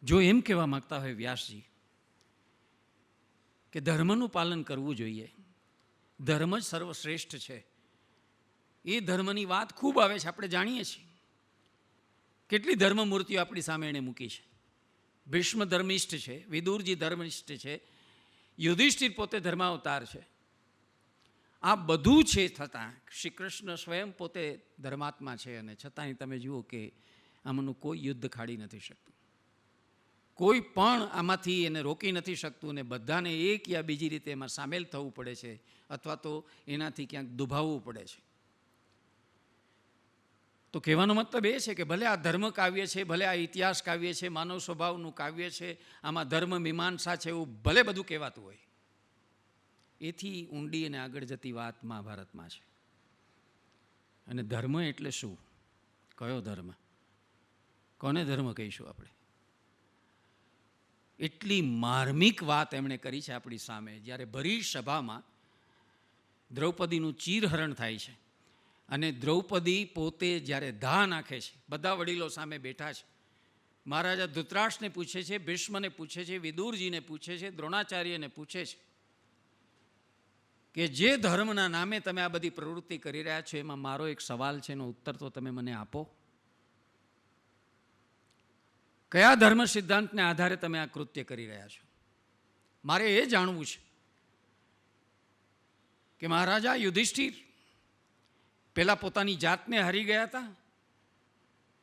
B: જો એમ કહેવા માગતા હોય વ્યાસજી કે ધર્મનું પાલન કરવું જોઈએ, ધર્મ જ સર્વશ્રેષ્ઠ છે. એ ધર્મની વાત ખૂબ આવે છે, આપણે જાણીએ છીએ. કેટલી ધર્મમૂર્તિઓ આપણી સામે એણે મૂકી છે. ભીષ્મ ધર્મિષ્ઠ છે, વિદુરજી ધર્મિષ્ઠ છે, યુધિષ્ઠિર પોતે ધર્માવતાર છે. આ બધું છે છતાં શ્રી કૃષ્ણ સ્વયં પોતે ધર્માત્મા છે, અને છતાંય તમે જુઓ કે આમાંનું કોઈ યુદ્ધ ખાડી નથી શકતું, કોઈ પણ આમાંથી એને રોકી નથી શકતું, ને બધાને એક યા બીજી રીતે એમાં સામેલ થવું પડે છે, અથવા તો એનાથી ક્યાંક દુભાવવું પડે છે. તો કહેવાનો મતલબ એ છે કે ભલે આ ધર્મ કાવ્ય છે, ભલે આ ઇતિહાસ કાવ્ય છે, માનવ સ્વભાવનું કાવ્ય છે, આમાં ધર્મ મીમાંસા છે, એવું ભલે બધું કહેવાતું હોય, એથી ઊંડી અને આગળ જતી વાત મહાભારતમાં છે. અને ધર્મ એટલે શું? કયો ધર્મ? કોને ધર્મ કહીશું આપણે? એટલી માર્મિક વાત એમણે કરી છે આપણી સામે. જ્યારે ભરી સભામાં દ્રૌપદીનું ચીરહરણ થાય છે અને દ્રૌપદી પોતે જ્યારે ધા નાખે છે, બધા વડીલો સામે બેઠા છે, મહારાજા ધૃતરાષ્ટ્રને પૂછે છે, ભીષ્મને પૂછે છે, વિદુરજીને પૂછે છે, દ્રોણાચાર્યને પૂછે છે કે જે ધર્મના નામે તમે આ બધી પ્રવૃત્તિ કરી રહ્યા છો, એમાં મારો એક સવાલ છે, એનો ઉત્તર તો તમે મને આપો. કયા ધર્મ સિદ્ધાંતને આધારે તમે આ કૃત્ય કરી રહ્યા છો? મારે એ જાણવું છે કે મહારાજા યુધિષ્ઠિર પહેલાં પોતાની જાતને હારી ગયા હતા,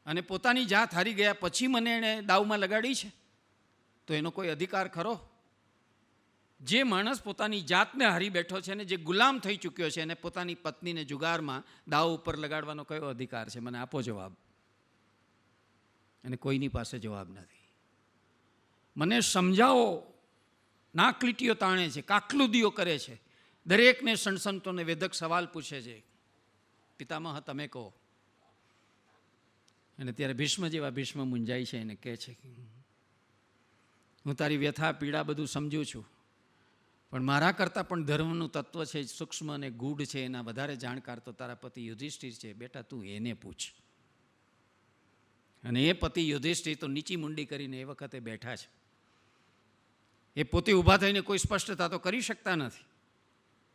B: અને પોતાની જાત હારી ગયા પછી મને એણે દાવમાં લગાડી છે, તો એનો કોઈ અધિકાર ખરો? જે માણસ પોતાની જાતને હારી બેઠો છે અને જે ગુલામ થઈ ચૂક્યો છે, એને પોતાની પત્નીને જુગારમાં દાવ ઉપર લગાડવાનો કયો અધિકાર છે? મને આપો જવાબ. અને કોઈની પાસે જવાબ નથી. મને સમજાવો. નાકલીટીઓ તાણે છે, કાકલુદીઓ કરે છે, દરેકને સણસણતોને વેદક સવાલ પૂછે છે. પિતામહ તમે કહો. અને ત્યારે ભીષ્મ જેવા ભીષ્મ મૂંઝાય છે, એને કહે છે હું તારી વ્યથા પીડા બધું સમજું છું, પણ મારા કરતાં પણ ધર્મનું તત્વ છે, સૂક્ષ્મ અને ગૂઢ છે, એના વધારે જાણકાર તો તારા પતિ યુધિષ્ઠિર છે. બેટા તું એને પૂછ. અને એ પતિ યુધિષ્ઠિર તો નીચી મુંડી કરીને એ વખતે બેઠા છે. એ પોતે ઊભા થઈને કોઈ સ્પષ્ટતા તો કરી શકતા નથી.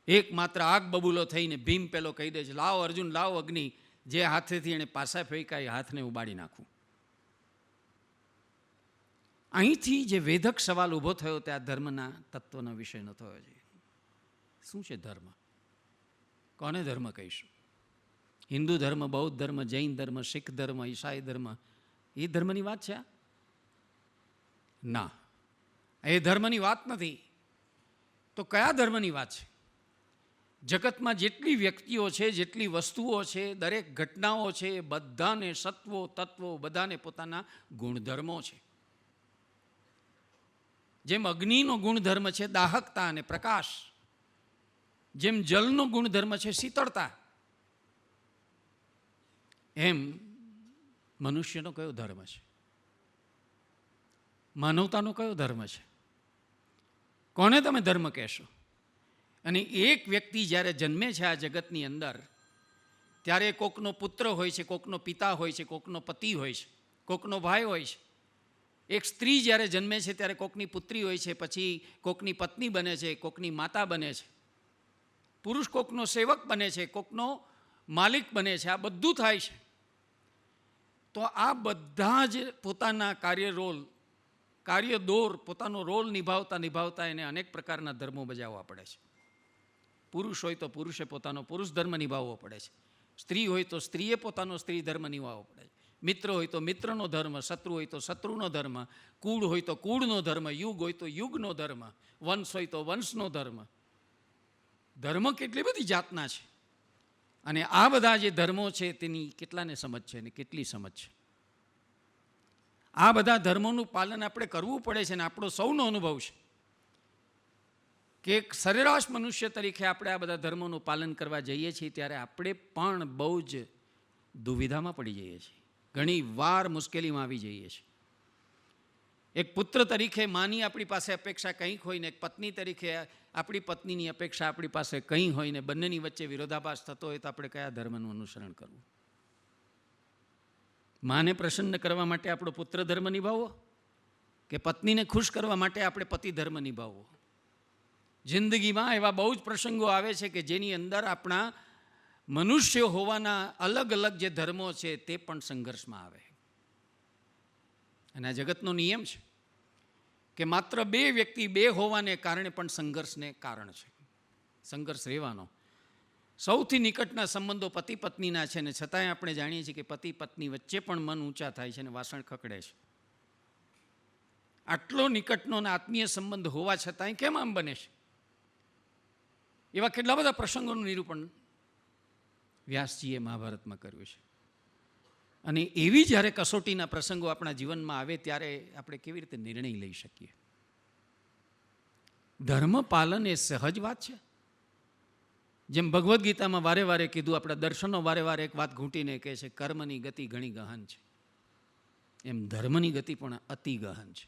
B: એકમાત્ર આગ બબૂલો થઈને ભીમ પેલો કહી દે છે, લાવ અર્જુન લાવ અગ્નિ. જે હાથેથી એને પાસા ફેંકાય એ હાથને ઉબાડી નાખું. અહીંથી જે વેધક સવાલ ઊભો થયો તે આ ધર્મના તત્વના વિષયનો થયો છે. શું છે ધર્મ? કોને ધર્મ કહીશું? હિન્દુ ધર્મ, બૌદ્ધ ધર્મ, જૈન ધર્મ, શીખ ધર્મ, ઈસાઈ ધર્મ, એ ધર્મની વાત છે? ના, એ ધર્મની વાત નથી. તો કયા ધર્મની વાત છે? જગતમાં જેટલી વ્યક્તિઓ છે, જેટલી વસ્તુઓ છે, દરેક ઘટનાઓ છે, એ બધાને સત્વો તત્વો બધાને પોતાના ગુણધર્મો છે. જેમ અગ્નિનો ગુણધર્મ છે દાહકતા અને પ્રકાશ, જેમ જલનો ગુણધર્મ છે શીતળતા, એમ મનુષ્યનો કયો ધર્મ છે? માનવતાનો કયો ધર્મ છે? કોને તમે ધર્મ કહેશો? અને એક વ્યક્તિ જ્યારે જન્મે છે આ જગતની અંદર, ત્યારે કોકનો પુત્ર હોય છે, કોકનો પિતા હોય છે, કોકનો પતિ હોય છે, કોકનો ભાઈ હોય છે. એક સ્ત્રી જ્યારે જન્મે છે ત્યારે કોકની પુત્રી હોય છે, પછી કોકની પત્ની બને છે, કોકની માતા બને છે. પુરુષ કોકનો સેવક બને છે, કોકનો માલિક બને છે. આ બધું થાય છે. તો આ બધા જ પોતાના કાર્યદોર પોતાનો રોલ નિભાવતા એને અનેક પ્રકારના ધર્મો બજાવવા પડે છે. પુરુષ હોય તો પુરુષે પોતાનો પુરુષ ધર્મ નિભાવવો પડે છે. સ્ત્રી હોય તો સ્ત્રીએ પોતાનો સ્ત્રી ધર્મ નિભાવવો પડે છે. મિત્ર હોય તો મિત્રનો ધર્મ, શત્રુ હોય તો શત્રુનો ધર્મ, કુળ હોય તો કુળનો ધર્મ, યુગ હોય તો યુગનો ધર્મ, વંશ હોય તો વંશનો ધર્મ. ધર્મ કેટલી બધી જાતના છે. અને આ બધા જે ધર્મો છે તેની કેટલાને સમજ છે અને કેટલી સમજ છે? આ બધા ધર્મોનું પાલન આપણે કરવું પડે છે. અને આપણો સૌનો અનુભવ છે કે એક સરેરાશ મનુષ્ય તરીકે આપણે આ બધા ધર્મોનું પાલન કરવા જઈએ છીએ ત્યારે આપણે પણ બહુ જ દુવિધામાં પડી જઈએ છીએ. ઘણી વાર મુશ્કેલીમાં આવી જઈએ છીએ. એક પુત્ર તરીકે માની આપણી પાસે અપેક્ષા કંઈક હોય ને એક પત્ની તરીકે આપણી પત્નીની અપેક્ષા આપણી પાસે કંઈ હોય ને બંનેની વચ્ચે વિરોધાભાસ થતો હોય તો આપણે કયા ધર્મનું અનુસરણ કરવું? માને પ્રસન્ન કરવા માટે આપણો પુત્ર ધર્મ નિભાવવો કે પત્નીને ખુશ કરવા માટે આપણે પતિ ધર્મ નિભાવવો? જિંદગીમાં એવા બહુ જ પ્રસંગો આવે છે કે જેની અંદર આપણા મનુષ્ય હોવાના અલગ અલગ જે ધર્મો છે તે પણ સંઘર્ષમાં આવે. અને આ જગતનો નિયમ છે કે માત્ર બે વ્યક્તિ બે હોવાને કારણે પણ સંઘર્ષને કારણ છે. સંઘર્ષ રહેવાનો. સૌથી નિકટના સંબંધો પતિ પત્નીના છે ને છતાંય આપણે જાણીએ છીએ કે પતિ પત્ની વચ્ચે પણ મન ઊંચા થાય છે અને વાસણ ખકડે છે. આટલો નિકટનો અને આત્મીય સંબંધ હોવા છતાંય કેમ આમ બને છે? એવા કેટલા બધા પ્રસંગોનું નિરૂપણ વ્યાસજીએ મહાભારતમાં કર્યું છે. અને એવી જ્યારે કસોટીના પ્રસંગો આપણા જીવનમાં આવે ત્યારે આપણે કેવી રીતે નિર્ણય લઈ શકીએ? ધર્મ પાલન એ સહજ વાત છે. જેમ ભગવદ્ ગીતામાં વારે વારે કીધું, આપણા દર્શનો વારે વારે એક વાત ઘૂંટીને કહે છે, કર્મની ગતિ ઘણી ગહન છે. એમ ધર્મની ગતિ પણ અતિ ગહન છે.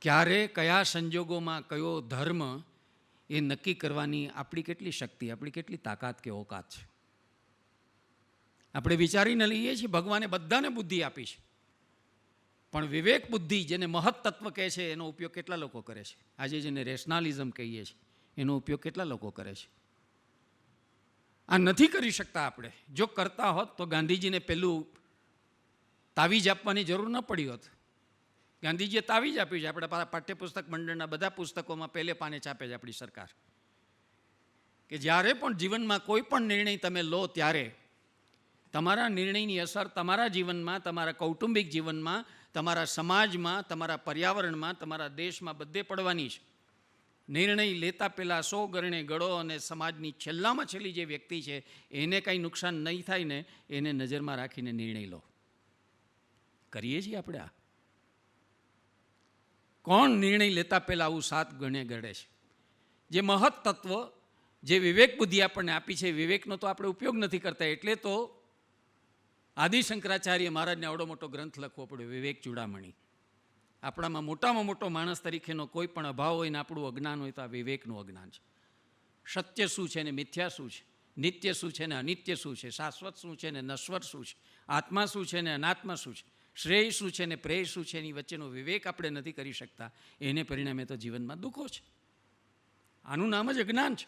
B: ક્યારે કયા સંજોગોમાં કયો ધર્મ એ નક્કી કરવાની આપણી કેટલી શક્તિ, આપણી કેટલી તાકાત કે ઓકાત છે. આપણે વિચારીને લઈએ છીએ ભગવાને બધાને બુદ્ધિ આપી છે, પણ વિવેક બુદ્ધિ જેને મહત્તત્વ કહે છે એનો ઉપયોગ કેટલા લોકો કરે છે? આજે જેને રેશનાલિઝમ કહીએ છીએ એનો ઉપયોગ કેટલા લોકો કરે છે? આ નથી કરી શકતા આપણે. જો કરતા હોત તો ગાંધીજીને પેલું તાવીજ આપવાની જરૂર ન પડી હોત. ગાંધીજીએ તાવીજ આપ્યું છે. આપણા પાઠ્યપુસ્તક મંડળના બધા પુસ્તકોમાં પહેલે પાને છાપે છે આપણી સરકાર કે જ્યારે પણ જીવનમાં કોઈ પણ નિર્ણય તમે લો ત્યારે તમારા નિર્ણયની અસર તમારા જીવનમાં, તમારા કૌટુંબિક જીવનમાં, તમારા સમાજમાં, તમારા પર્યાવરણમાં, તમારા દેશમાં બધે પડવાની છે. નિર્ણય લેતા પહેલાં 100 ગરણે ગળો અને સમાજની છેલ્લામાં છેલ્લી જે વ્યક્તિ છે એને કાંઈ નુકસાન નહીં થાય ને એને નજરમાં રાખીને નિર્ણય લો. કરીએ છીએ આપણે આ? કોણ નિર્ણય લેતા પહેલાં આવું 7 ગણે ગળે છે? જે મહત્તત્વ, જે વિવેક બુદ્ધિ આપણને આપી છે, વિવેકનો તો આપણે ઉપયોગ નથી કરતા. એટલે તો આદિ શંકરાચાર્ય મહારાજને આવડો મોટો ગ્રંથ લખવો પડ્યો, વિવેક ચૂડામણી. આપણામાં મોટામાં મોટો માણસ તરીકેનો કોઈ પણ અભાવ હોય ને આપણું અજ્ઞાન હોય તો આ વિવેકનું અજ્ઞાન છે. સત્ય શું છે ને મિથ્યા શું છે, નિત્ય શું છે ને અનિત્ય શું છે, શાશ્વત શું છે ને નશ્વર શું છે, આત્મા શું છે ને અનાત્મા શું છે, શ્રેય શું છે ને પ્રેય શું છે, એની વચ્ચેનો વિવેક આપણે નથી કરી શકતા. એને પરિણામે તો જીવનમાં દુઃખો છે. આનું નામ જ અજ્ઞાન છે.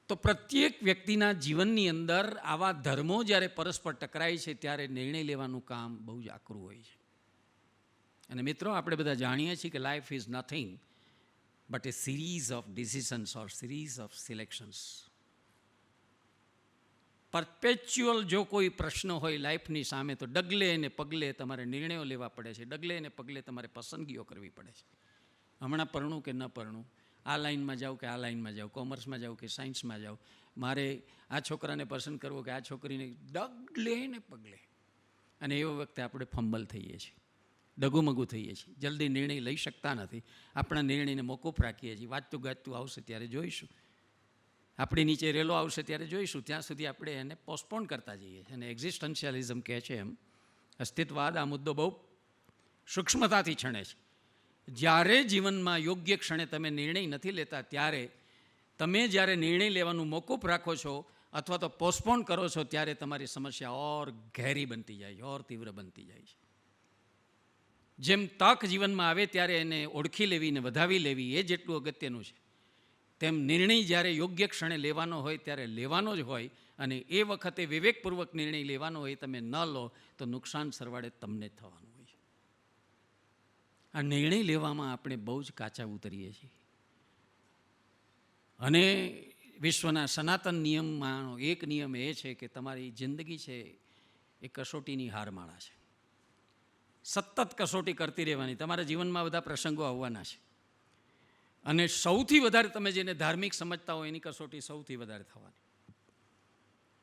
B: તો પ્રત્યેક વ્યક્તિના જીવનની અંદર આવા ધર્મો જ્યારે પરસ્પર ટકરાય છે ત્યારે નિર્ણય લેવાનું કામ બહુ જ આકરું હોય છે. અને મિત્રો, આપણે બધા જાણીએ છીએ કે life is nothing but a series of decisions or series of selections. Perpetual જો કોઈ પ્રશ્ન હોય લાઈફની સામે તો ડગલે અને પગલે તમારે નિર્ણયો લેવા પડે છે. ડગલે અને પગલે તમારે પસંદગીઓ કરવી પડે છે. હમણાં પરણું કે ન પરણું, આ લાઈનમાં જાઉં કે આ લાઈનમાં જાઉં, કોમર્સમાં જાઉં કે સાયન્સમાં જાઉં, મારે આ છોકરાને પસંદ કરવો કે આ છોકરીને, ડગલે ને પગલે. અને એ વખતે આપણે ફંબલ થઈએ છીએ, ડગુમગું થઈએ છીએ, જલ્દી નિર્ણય લઈ શકતા નથી. આપણા નિર્ણયને મોકૂફ રાખીએ છીએ. વાંચતું ગાજતું આવશે ત્યારે જોઈશું, આપણી નીચે રેલો આવશે ત્યારે જોઈશું, ત્યાં સુધી આપણે એને પોસ્ટપોન કરતા જઈએ છીએ. અને એક્ઝિસ્ટન્શિયાલિઝમ કહે છે એમ, અસ્તિત્વવાદ આ મુદ્દો બહુ સૂક્ષ્મતાથી છણે છે. જ્યારે જીવનમાં યોગ્ય ક્ષણે તમે નિર્ણય નથી લેતા ત્યારે તમે જ્યારે નિર્ણય લેવાનું મોકૂફ રાખો છો અથવા તો પોસ્ટપોન કરો છો ત્યારે તમારી સમસ્યા ઓર ઘેરી બનતી જાય છે, ઓર તીવ્ર બનતી જાય છે. જેમ તક જીવનમાં આવે ત્યારે એને ઓળખી લેવી ને વધાવી લેવી એ જેટલું અગત્યનું છે, તેમ નિર્ણય જ્યારે યોગ્ય ક્ષણે લેવાનો હોય ત્યારે લેવાનો જ હોય. અને એ વખતે વિવેકપૂર્વક નિર્ણય લેવાનો હોય, તમે ન લો તો નુકસાન સરવાળે તમને જ થવાનું હોય. આ નિર્ણય લેવામાં આપણે બહુ જ કાચા ઉતરીએ છીએ. અને વિશ્વના સનાતન નિયમમાંનો એક નિયમ એ છે કે તમારી જિંદગી છે એ કસોટીની હારમાળા છે. સતત કસોટી કરતી રહેવાની. તમારા જીવનમાં બધા પ્રસંગો આવવાના છે અને સૌથી વધારે તમે જેને ધાર્મિક સમજતા હોય એની કસોટી સૌથી વધારે થવાની.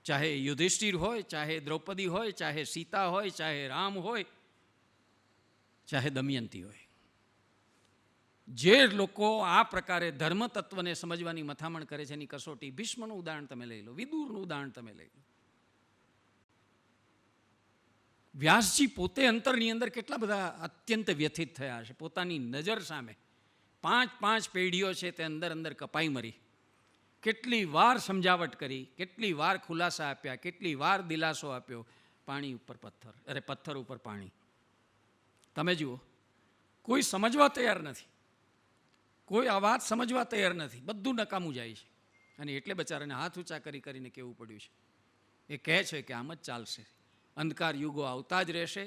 B: ચાહે યુધિષ્ઠિર હોય, ચાહે દ્રૌપદી હોય, ચાહે સીતા હોય, ચાહે રામ હોય, ચાહે દમયંતી હોય. જે લોકો આ પ્રકારે ધર્મ તત્વને સમજવાની મથામણ કરે છે એની કસોટી, ભીષ્મનું ઉદાહરણ તમે લઈ લો, વિદુરનું ઉદાહરણ તમે લઈ લો. વ્યાસજી પોતે અંતરની અંદર કેટલા બધા અત્યંત વ્યથિત થયા છે. પોતાની નજર સામે 5 પેઢીઓ છે તે અંદર કપાઈ મરી. કેટલી વાર સમજાવટ કરી, કેટલી વાર ખુલાસા આપ્યા, કેટલી વાર દિલાસો આપ્યો. પાણી ઉપર પથ્થર, અરે પથ્થર ઉપર પાણી. તમે જુઓ, કોઈ સમજવા તૈયાર નથી. કોઈ આ વાત સમજવા તૈયાર નથી, બધું નકામું જાય છે. અને એટલે બચારાને હાથ ઊંચા કરીને કહેવું પડ્યું છે. એ કહે છે કે આમ જ ચાલશે, અંધકાર યુગો આવતા જ રહેશે,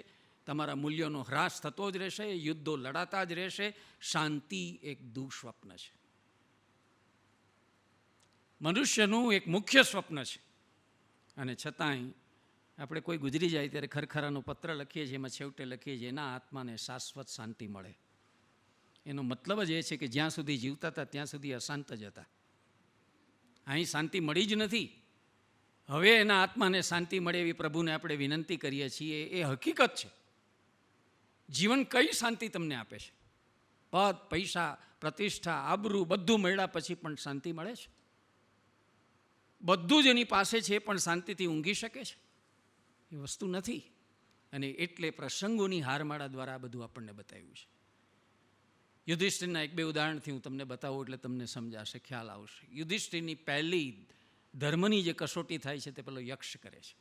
B: તમારા મૂલ્યોનો હ્રાસ થતો જ રહેશે, યુદ્ધો લડાતા જ રહેશે, શાંતિ એક દુઃસ્વપ્ન છે. મનુષ્યનું એક મુખ્ય સ્વપ્ન છે. અને છતાંય આપણે કોઈ ગુજરી જાય ત્યારે ખરખરાનો પત્ર લખીએ છીએ, એમાં છેવટે લખીએ છીએ એના આત્માને શાશ્વત શાંતિ મળે. એનો મતલબ જ એ છે કે જ્યાં સુધી જીવતા હતા ત્યાં સુધી અશાંત જ હતા. અહીં શાંતિ મળી જ નથી. હવે એના આત્માને શાંતિ મળે એવી પ્રભુને આપણે વિનંતી કરીએ છીએ. એ હકીકત છે. જીવન કઈ શાંતિ તમને આપે છે? પદ, પૈસા, પ્રતિષ્ઠા, આબરૂ બધું મળ્યા પછી પણ શાંતિ મળે છે? બધું જ એની પાસે છે પણ શાંતિથી ઊંઘી શકે છે? એ વસ્તુ નથી. અને એટલે પ્રસંગોની હારમાળા દ્વારા આ બધું આપણને બતાવ્યું છે. યુધિષ્ઠિરના એક બે ઉદાહરણથી હું તમને બતાવું એટલે તમને સમજાશે, ખ્યાલ આવશે. યુધિષ્ઠિરની પહેલી ધર્મની જે કસોટી થાય છે તે પેલો યક્ષ કરે છે.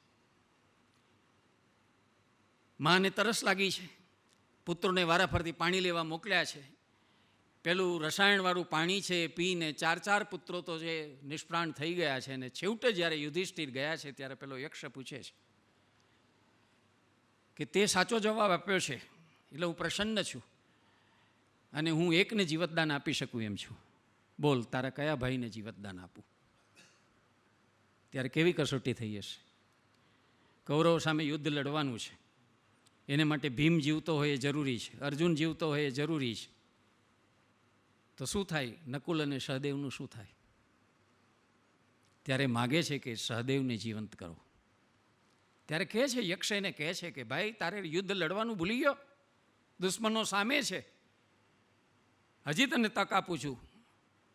B: માને તરસ લાગી છે, પુત્રોને વારાફરતી પાણી લેવા મોકલ્યા છે. પેલું રસાયણવાળું પાણી છે એ પીને 4 પુત્રો તો જે નિષ્પ્રાણ થઈ ગયા છે. અને છેવટે જ્યારે યુધિષ્ઠિર ગયા છે ત્યારે પેલો યક્ષ પૂછે છે કે તે સાચો જવાબ આપ્યો છે એટલે હું પ્રસન્ન છું અને હું એકને જીવતદાન આપી શકું એમ છું. બોલ, તારા કયા ભાઈને જીવતદાન આપું? ત્યારે કેવી કસોટી થઈ હશે? કૌરવ સામે યુદ્ધ લડવાનું છે, એને માટે ભીમ જીવતો હોય એ જરૂરી છે, અર્જુન જીવતો હોય એ જરૂરી છે. તો શું થાય? નકુલ અને સહદેવનું શું થાય? ત્યારે માગે છે કે સહદેવને જીવંત કરો. ત્યારે કહે છે, યક્ષ એને કહે છે કે ભાઈ તારે યુદ્ધ લડવાનું ભૂલી ગયો? દુશ્મનો સામે છે, હજી તને તક આપું છું,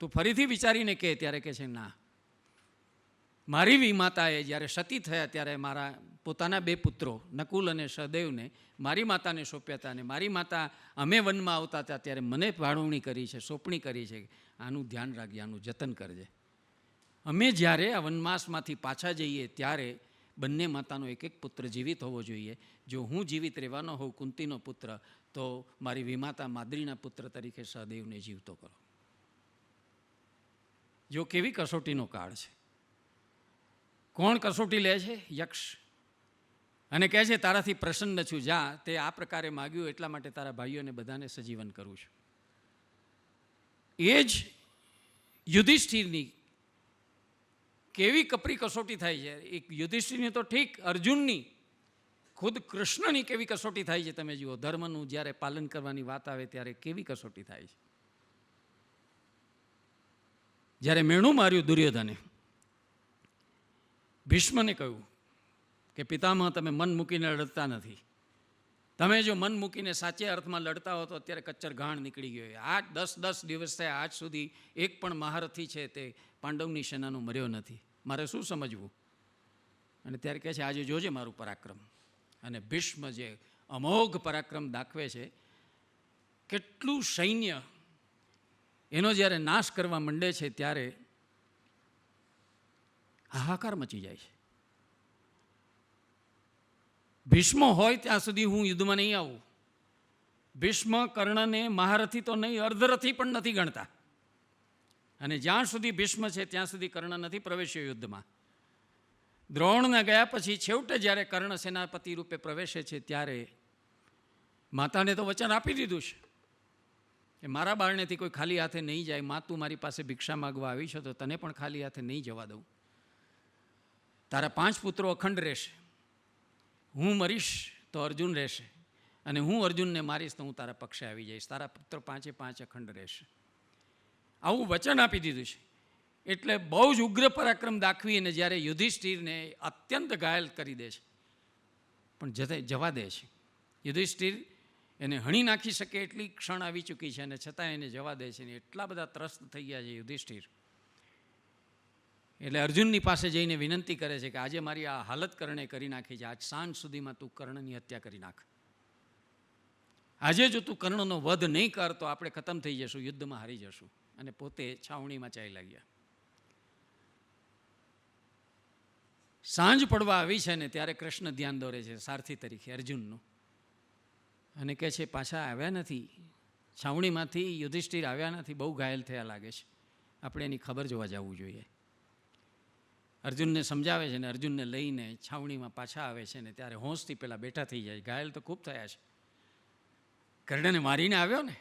B: તું ફરીથી વિચારીને કહે. ત્યારે કહે છે ના, મારી વિમાતાએ જ્યારે સતી થયા ત્યારે મારા પોતાના 2 પુત્રો નકુલ અને સહદેવને મારી માતાને સોંપ્યા હતા. અને મારી માતા અમે વનમાં આવતા હતા ત્યારે મને ભાણવણી કરી છે, સોંપણી કરી છે, આનું ધ્યાન રાખજે, આનું જતન કરજે. અમે જ્યારે આ વનવાસમાંથી પાછા જઈએ ત્યારે બંને માતાનો એક પુત્ર જીવિત હોવો જોઈએ. જો હું જીવિત રહેવાનો હોઉં, કુંતીનો પુત્ર, તો મારી વિમાતા માદ્રીના પુત્ર તરીકે સહદેવને જીવતો કરો. જો કેવી કસોટીનો કાળ છે. કોણ કસોટી લે છે? યક્ષ. અને કહે છે તારાથી પ્રસન્ન છું, જા, તે આ પ્રકારે માગ્યું એટલા માટે તારા ભાઈઓને બધાને સજીવન કરું છું. એ જ યુધિષ્ઠિરની કેવી કપરી કસોટી થાય છે. એક યુધિષ્ઠિરની તો ઠીક, અર્જુનની, ખુદ કૃષ્ણની કેવી કસોટી થાય છે તમે જુઓ. ધર્મનું જ્યારે પાલન કરવાની વાત આવે ત્યારે કેવી કસોટી થાય છે. જ્યારે મેણું માર્યું દુર્યોધને, ભીષ્મને કહ્યું કે પિતામહ, તમે મન મૂકીને લડતા નથી. તમે જો મન મૂકીને સાચે અર્થમાં લડતા હો તો અત્યારે કચ્ચર ઘાણ નીકળી ગયો. 8-10 દિવસ થયા આજ સુધી એક પણ મહારથી છે તે પાંડવની સેનાનો મર્યો નથી. મારે શું સમજવું? અને ત્યારે કહે છે આજે જોજે મારું પરાક્રમ. અને ભીષ્મ જે અમોઘ પરાક્રમ દાખવે છે, કેટલું સૈન્ય એનો જ્યારે નાશ કરવા માંડે છે ત્યારે હાહાકાર મચી જાય છે. ભીષ્મ હોય ત્યાં સુધી હું યુદ્ધમાં નહીં આવું. ભીષ્મ કર્ણને મહારથી તો નહીં, અર્ધરથી પણ નથી ગણતા. અને જ્યાં સુધી ભીષ્મ છે ત્યાં સુધી કર્ણ નથી પ્રવેશ્યો યુદ્ધમાં. દ્રોણના ગયા પછી છેવટે જ્યારે કર્ણ સેનાપતિ રૂપે પ્રવેશે છે ત્યારે માતાને તો વચન આપી દીધું છે કે મારા બારણેથી કોઈ ખાલી હાથે નહીં જાય. મા, તું મારી પાસે ભિક્ષા માગવા આવી છે તો તને પણ ખાલી હાથે નહીં જવા દઉં. તારા 5 પુત્રો અખંડ રહેશે, હું મરીશ તો અર્જુન રહેશે, અને હું અર્જુનને મારીશ તો હું તારા પક્ષે આવી જઈશ. તારા પુત્ર 5 અખંડ રહેશે. આવું વચન આપી દીધું છે. એટલે બહુ જ ઉગ્ર પરાક્રમ દાખવીને જ્યારે યુધિષ્ઠિરને અત્યંત ઘાયલ કરી દે છે, પણ જવા દે છે. યુધિષ્ઠિર એને હણી નાખી શકે એટલી ક્ષણ આવી ચૂકી છે અને છતાં એને જવા દે છે. ને એટલા બધા ત્રસ્ત થઈ ગયા છે યુધિષ્ઠિર. એટલે અર્જુનની પાસે જઈને વિનંતી કરે છે કે આજે મારી આ હાલત કર્ણે કરી નાખી છે, આજ સાંજ સુધીમાં તું કર્ણની હત્યા કરી નાખ. આજે જો તું કર્ણનો વધ નહીં કર તો આપણે ખતમ થઈ જશું, યુદ્ધમાં હારી જશું. અને પોતે છાવણીમાં ચાલ્યા ગયા. સાંજ પડવા આવી છે ને ત્યારે કૃષ્ણ ધ્યાન દોરે છે સારથી તરીકે અર્જુનનું, અને કહે છે પાછા આવ્યા નથી છાવણીમાંથી યુધિષ્ઠિર આવ્યા નથી, બહુ ઘાયલ થયા લાગે છે. આપણે એની ખબર જોવા જવું જોઈએ. અર્જુનને સમજાવે છે ને અર્જુનને લઈને છાવણીમાં પાછા આવે છે ને ત્યારે હોંશથી પહેલાં બેઠા થઈ જાય. ઘાયલ તો ખૂબ થયા છે. કર્ણને મારીને આવ્યો ને,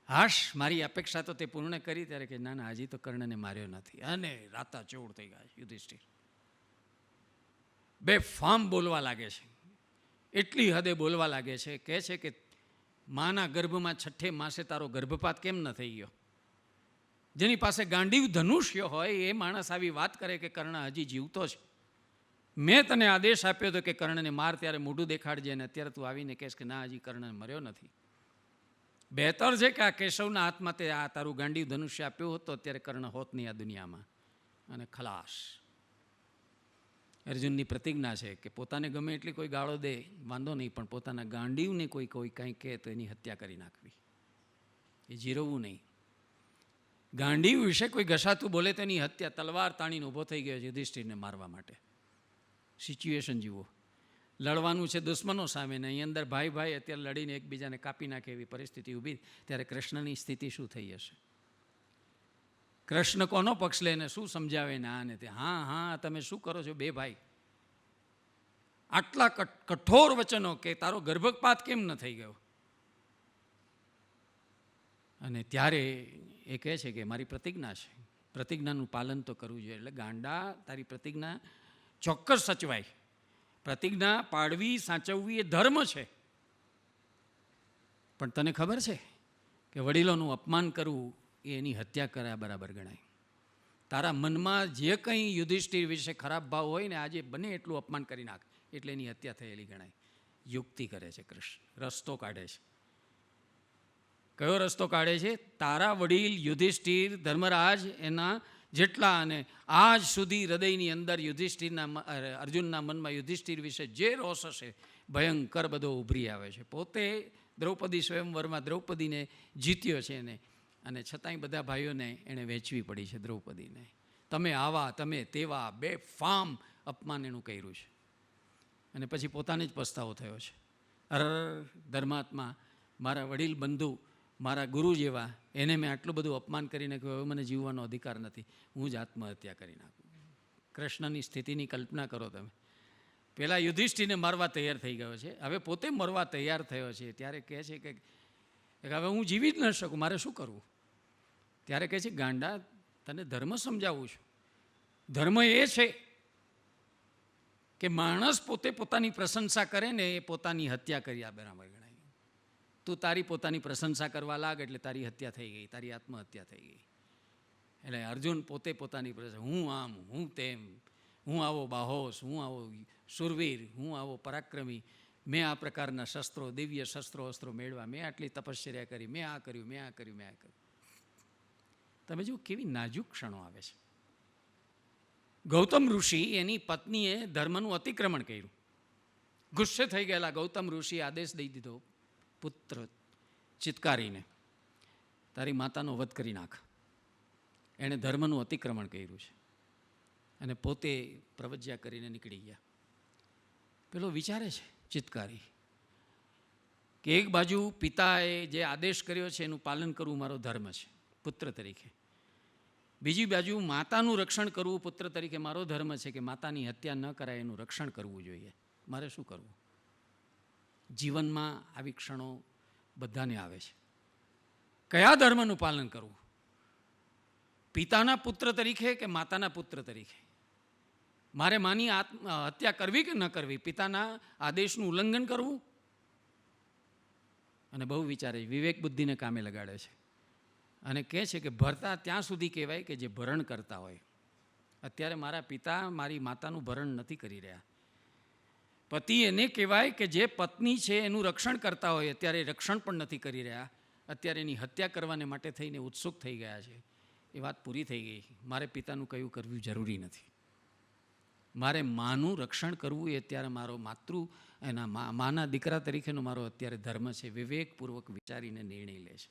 B: હાશ, મારી અપેક્ષા તો તે પૂર્ણ કરી. ત્યારે કે ના ના, હજી તો કર્ણને માર્યો નથી. અને રાતા ચોળ થઈ ગયા યુધિષ્ઠિર. બે ફામ બોલવા લાગે છે, એટલી હદે બોલવા લાગે છે. કહે છે કે માના ગર્ભમાં છઠ્ઠે માસે તારો ગર્ભપાત કેમ ન થઈ ગયો? જેની પાસે ગાંડીવ ધનુષ્ય હોય એ માણસ આવી વાત કરે કે કર્ણ હજી જીવતો છે. મેં તને આદેશ આપ્યો હતો કે કર્ણને માર, ત્યારે મોઢું દેખાડજે, અને અત્યારે તું આવીને કહેશ કે ના, હજી કર્ણ મર્યો નથી. બહેતર છે કે આ કેશવના હાથમાં તે આ તારું ગાંડીવ ધનુષ્ય આપ્યું હોત તો અત્યારે કર્ણ હોત નહીં આ દુનિયામાં. અને ખલાસ. અર્જુનની પ્રતિજ્ઞા છે કે પોતાને ગમે એટલી કોઈ ગાળો દે વાંધો નહીં, પણ પોતાના ગાંડીવને કોઈ કંઈ કહે તો એની હત્યા કરી નાખવી, એ જીરવવું નહીં. ગાંડીવ વિશે કોઈ ઘસાતું બોલે તો એની હત્યા. તલવાર તાણીને ઊભો થઈ ગયો છે યુધિષ્ઠિરને મારવા માટે. સિચ્યુએશન જુઓ. લડવાનું છે દુશ્મનો સામે ને અહીં અંદર ભાઈ ભાઈ અત્યારે લડીને એકબીજાને કાપી નાખે એવી પરિસ્થિતિ ઊભી. ત્યારે કૃષ્ણની સ્થિતિ શું થઈ હશે? કૃષ્ણ કોનો પક્ષ લે ને શું સમજાવે ને આ ને તે? હા હા, તમે શું કરો છો બે ભાઈ? આટલા કઠોર વચનો કે તારો ગર્ભપાત કેમ ન થઈ ગયો? અને ત્યારે એ કહે છે કે મારી પ્રતિજ્ઞા છે, પ્રતિજ્ઞાનું પાલન તો કરવું જોઈએ. એટલે ગાંડા, તારી પ્રતિજ્ઞા ચોક્કસ સચવાય. પ્રતિજ્ઞા પાડવી, સાચવવી એ ધર્મ છે. પણ તને ખબર છે કે વડીલોનું અપમાન કરવું એ એની હત્યા કર્યા બરાબર ગણાય. તારા મનમાં જે કંઈ યુધિષ્ઠિર વિશે ખરાબ ભાવ હોય ને, આજે બને એટલું અપમાન કરી નાખ, એટલે એની હત્યા થયેલી ગણાય. યુક્તિ કરે છે કૃષ્ણ, રસ્તો કાઢે છે. કયો રસ્તો કાઢે છે? તારા વડીલ યુધિષ્ઠિર, ધર્મરાજ, એના જેટલા, અને આજ સુધી હૃદયની અંદર અર્જુનના મનમાં યુધિષ્ઠિર વિશે જે રોષ હશે ભયંકર બધો ઉભરી આવે છે. પોતે દ્રૌપદી સ્વયંવરમાં દ્રૌપદીને જીત્યો છે એને, અને છતાંય બધા ભાઈઓને એણે વેચવી પડી છે દ્રૌપદીને. તમે આવા, તમે તેવા, બે ફામ અપમાન એનું કર્યું છે. અને પછી પોતાને જ પસ્તાવો થયો છે. ધર્માત્મા, મારા વડીલ બંધુ, મારા ગુરુ જેવા, એને મેં આટલું બધું અપમાન કરીને કહ્યું, હવે મને જીવવાનો અધિકાર નથી, હું જ આત્મહત્યા કરી નાખું. કૃષ્ણની સ્થિતિની કલ્પના કરો તમે. પહેલાં યુધિષ્ઠિરને મારવા તૈયાર થઈ ગયો છે, હવે પોતે મરવા તૈયાર થયો છે. ત્યારે કહે છે કે હવે હું જીવી જ ન શકું, મારે શું કરવું? ત્યારે કહે છે, ગાંડા, તને ધર્મ સમજાવું છું. ધર્મ એ છે કે માણસ પોતે પોતાની પ્રશંસા કરે ને એ પોતાની હત્યા કરી આ બરાબર ગણાય. તું તારી પોતાની પ્રશંસા કરવા લાગ એટલે તારી હત્યા થઈ ગઈ, તારી આત્મહત્યા થઈ ગઈ. એટલે અર્જુન પોતે પોતાની પ્રશંસા, હું આમ, હું તેમ, હું આવો બાહોશ, હું આવો શૂરવીર, હું આવો પરાક્રમી, મેં આ પ્રકારના શસ્ત્રો, દિવ્ય શસ્ત્રો અસ્ત્રો મેળવ્યા, મેં આટલી તપશ્ચર્યા કરી, મેં આ કર્યું, મેં આ કર્યું, મેં આ કર્યું. તમે જુઓ કેવી નાજુક ક્ષણો આવે છે. ગૌતમ ઋષિ, એની પત્નીએ ધર્મનું અતિક્રમણ કર્યું. ગુસ્સે થઈ ગયેલા ગૌતમ ઋષિએ આદેશ દઈ દીધો પુત્ર ચિત્કારીને, તારી માતાનો વધ કરી નાખ. એણે ધર્મનું અતિક્રમણ કર્યું છે અને પોતે પ્રવજ્યા કરીને નીકળી ગયા. પેલો વિચારે છે ચિત્કારી કે એક બાજુ પિતાએ જે આદેશ કર્યો છે એનું પાલન કરવું મારો ધર્મ છે પુત્ર તરીકે, બીજી બાજુ માતાનું રક્ષણ કરવું પુત્ર તરીકે મારો ધર્મ છે કે માતાની હત્યા ન કરાય એનું રક્ષણ કરવું જોઈએ. મારે શું કરવું? જીવનમાં આવી ક્ષણો બધાને આવે છે. કયા ધર્મનું પાલન કરવું? પિતાના પુત્ર તરીકે કે માતાના પુત્ર તરીકે? મારે માની હત્યા કરવી કે ન કરવી? પિતાના આદેશનું ઉલ્લંઘન કરવું? અને બહુ વિચારે, વિવેક બુદ્ધિને કામે લગાડે છે અને કહે છે કે ભરતા ત્યાં સુધી કહેવાય કે જે ભરણ કરતા હોય. અત્યારે મારા પિતા મારી માતાનું ભરણ નથી કરી રહ્યા. પતિ એને કહેવાય કે જે પત્ની છે એનું રક્ષણ કરતા હોય, અત્યારે રક્ષણ પણ નથી કરી રહ્યા, અત્યારે એની હત્યા કરવાને માટે થઈને ઉત્સુક થઈ ગયા છે. એ વાત પૂરી થઈ ગઈ. મારે પિતાનું કયું કરવું જરૂરી નથી. મારે માનું રક્ષણ કરવું એ અત્યારે મારો એના માના દીકરા તરીકેનો મારો અત્યારે ધર્મ છે. વિવેકપૂર્વક વિચારીને નિર્ણય લે છે.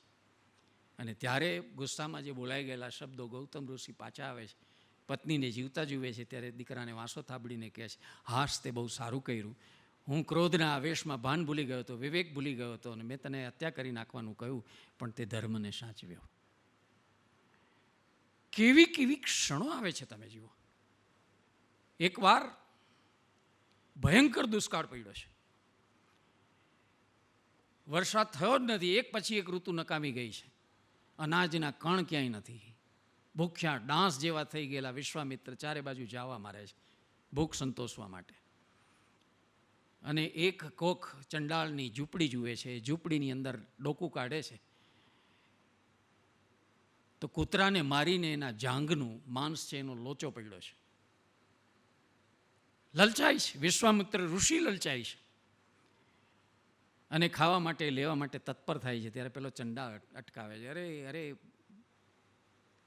B: અને ત્યારે ગુસ્સામાં જે બોલાઈ ગયેલા શબ્દો ગૌતમ ઋષિ પાછા આવે છે, પત્નીને જીવતા જુએ છે, ત્યારે દીકરાને વાંસો થાબડીને કહે છે, હાશ, તે બહુ સારું કર્યું, હું ક્રોધના આવેશમાં ભાન ભૂલી ગયો હતો, વિવેક ભૂલી ગયો હતો અને મેં તને હત્યા કરી નાખવાનું કહ્યું, પણ તે ધર્મને સાચવ્યો. કેવી કેવી ક્ષણો આવે છે, તમે જુઓ. એકવાર ભયંકર દુષ્કાળ પડ્યો છે, વરસાદ થયો જ નથી, એક પછી એક ઋતુ નકામી ગઈ છે, અનાજના કણ ક્યાંય નથી, ભૂખ્યા ડાંસ જેવા થઈ ગયેલા વિશ્વામિત્ર ચારે બાજુ જાવા મારે છે ભૂખ સંતોષવા માટે. અને એક કોક ચંડાળની ઝૂંપડી જુએ છે, ઝૂંપડીની અંદર ડોકું કાઢે છે તો કૂતરાને મારીને એના જાંઘનું માંસ છે એનો લોચો પડ્યો છે. લલચાય છે, વિશ્વામિત્ર ઋષિ લલચાય છે અને ખાવા માટે લેવા માટે તત્પર થાય છે. ત્યારે પેલો ચંડાળ અટકાવે છે. અરે અરે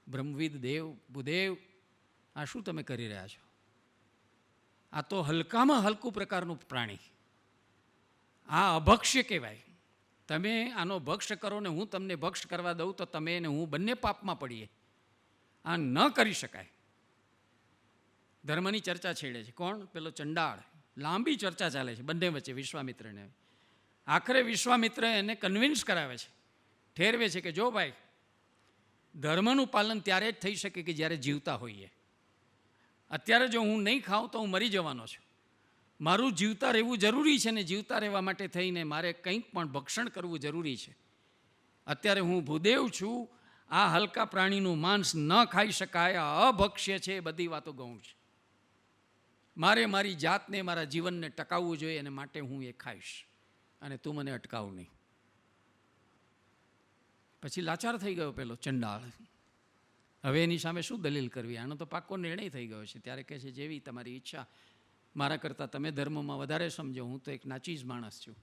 B: બ્રહ્મવિદ દેવ, ભૂદેવ, આ શું તમે કરી રહ્યા છો? આ તો હલકામાં હલકું પ્રકારનું પ્રાણી, આ અભક્ષ્ય કહેવાય. તમે આનો ભક્ષ કરો ને હું તમને ભક્ષ કરવા દઉં તો તમે ને હું બંને પાપમાં પડીએ. આ ન કરી શકાય. ધર્મની ચર્ચા છેડે છે. કોણ? પેલો ચંડાળ. લાંબી ચર્ચા ચાલે છે બંને વચ્ચે, વિશ્વામિત્રને. આખરે વિશ્વામિત્ર એને કન્વિન્સ કરાવે છે, ઠેરવે છે કે જો ભાઈ, ધર્મનું પાલન ત્યારે જ થઈ શકે કે જ્યારે જીવતા હોઈએ. અત્યારે જો હું નહીં ખાઉં તો હું મરી જવાનો છું. મારું જીવતા રહેવું જરૂરી છે ને જીવતા રહેવા માટે થઈને મારે કંઈક પણ ભક્ષણ કરવું જરૂરી છે. અત્યારે હું ભૂદેવ છું, આ હલકા પ્રાણીનું માંસ ન ખાઈ શકાય, આ અભક્ષ્ય છે, એ બધી વાતો ગૌણ છે. મારે મારી જાતને, મારા જીવનને ટકાવવું જોઈએ અને માટે હું એ ખાઈશ અને તું મને અટકાવ નહીં. પછી લાચાર થઈ ગયો પેલો ચંડાળ. હવે એની સામે શું દલીલ કરવી? આનો તો પાક્કો નિર્ણય થઈ ગયો છે. ત્યારે કહે છે જેવી તમારી ઈચ્છા, મારા કરતાં તમે ધર્મમાં વધારે સમજો, હું તો એક નાચીજ માણસ છું.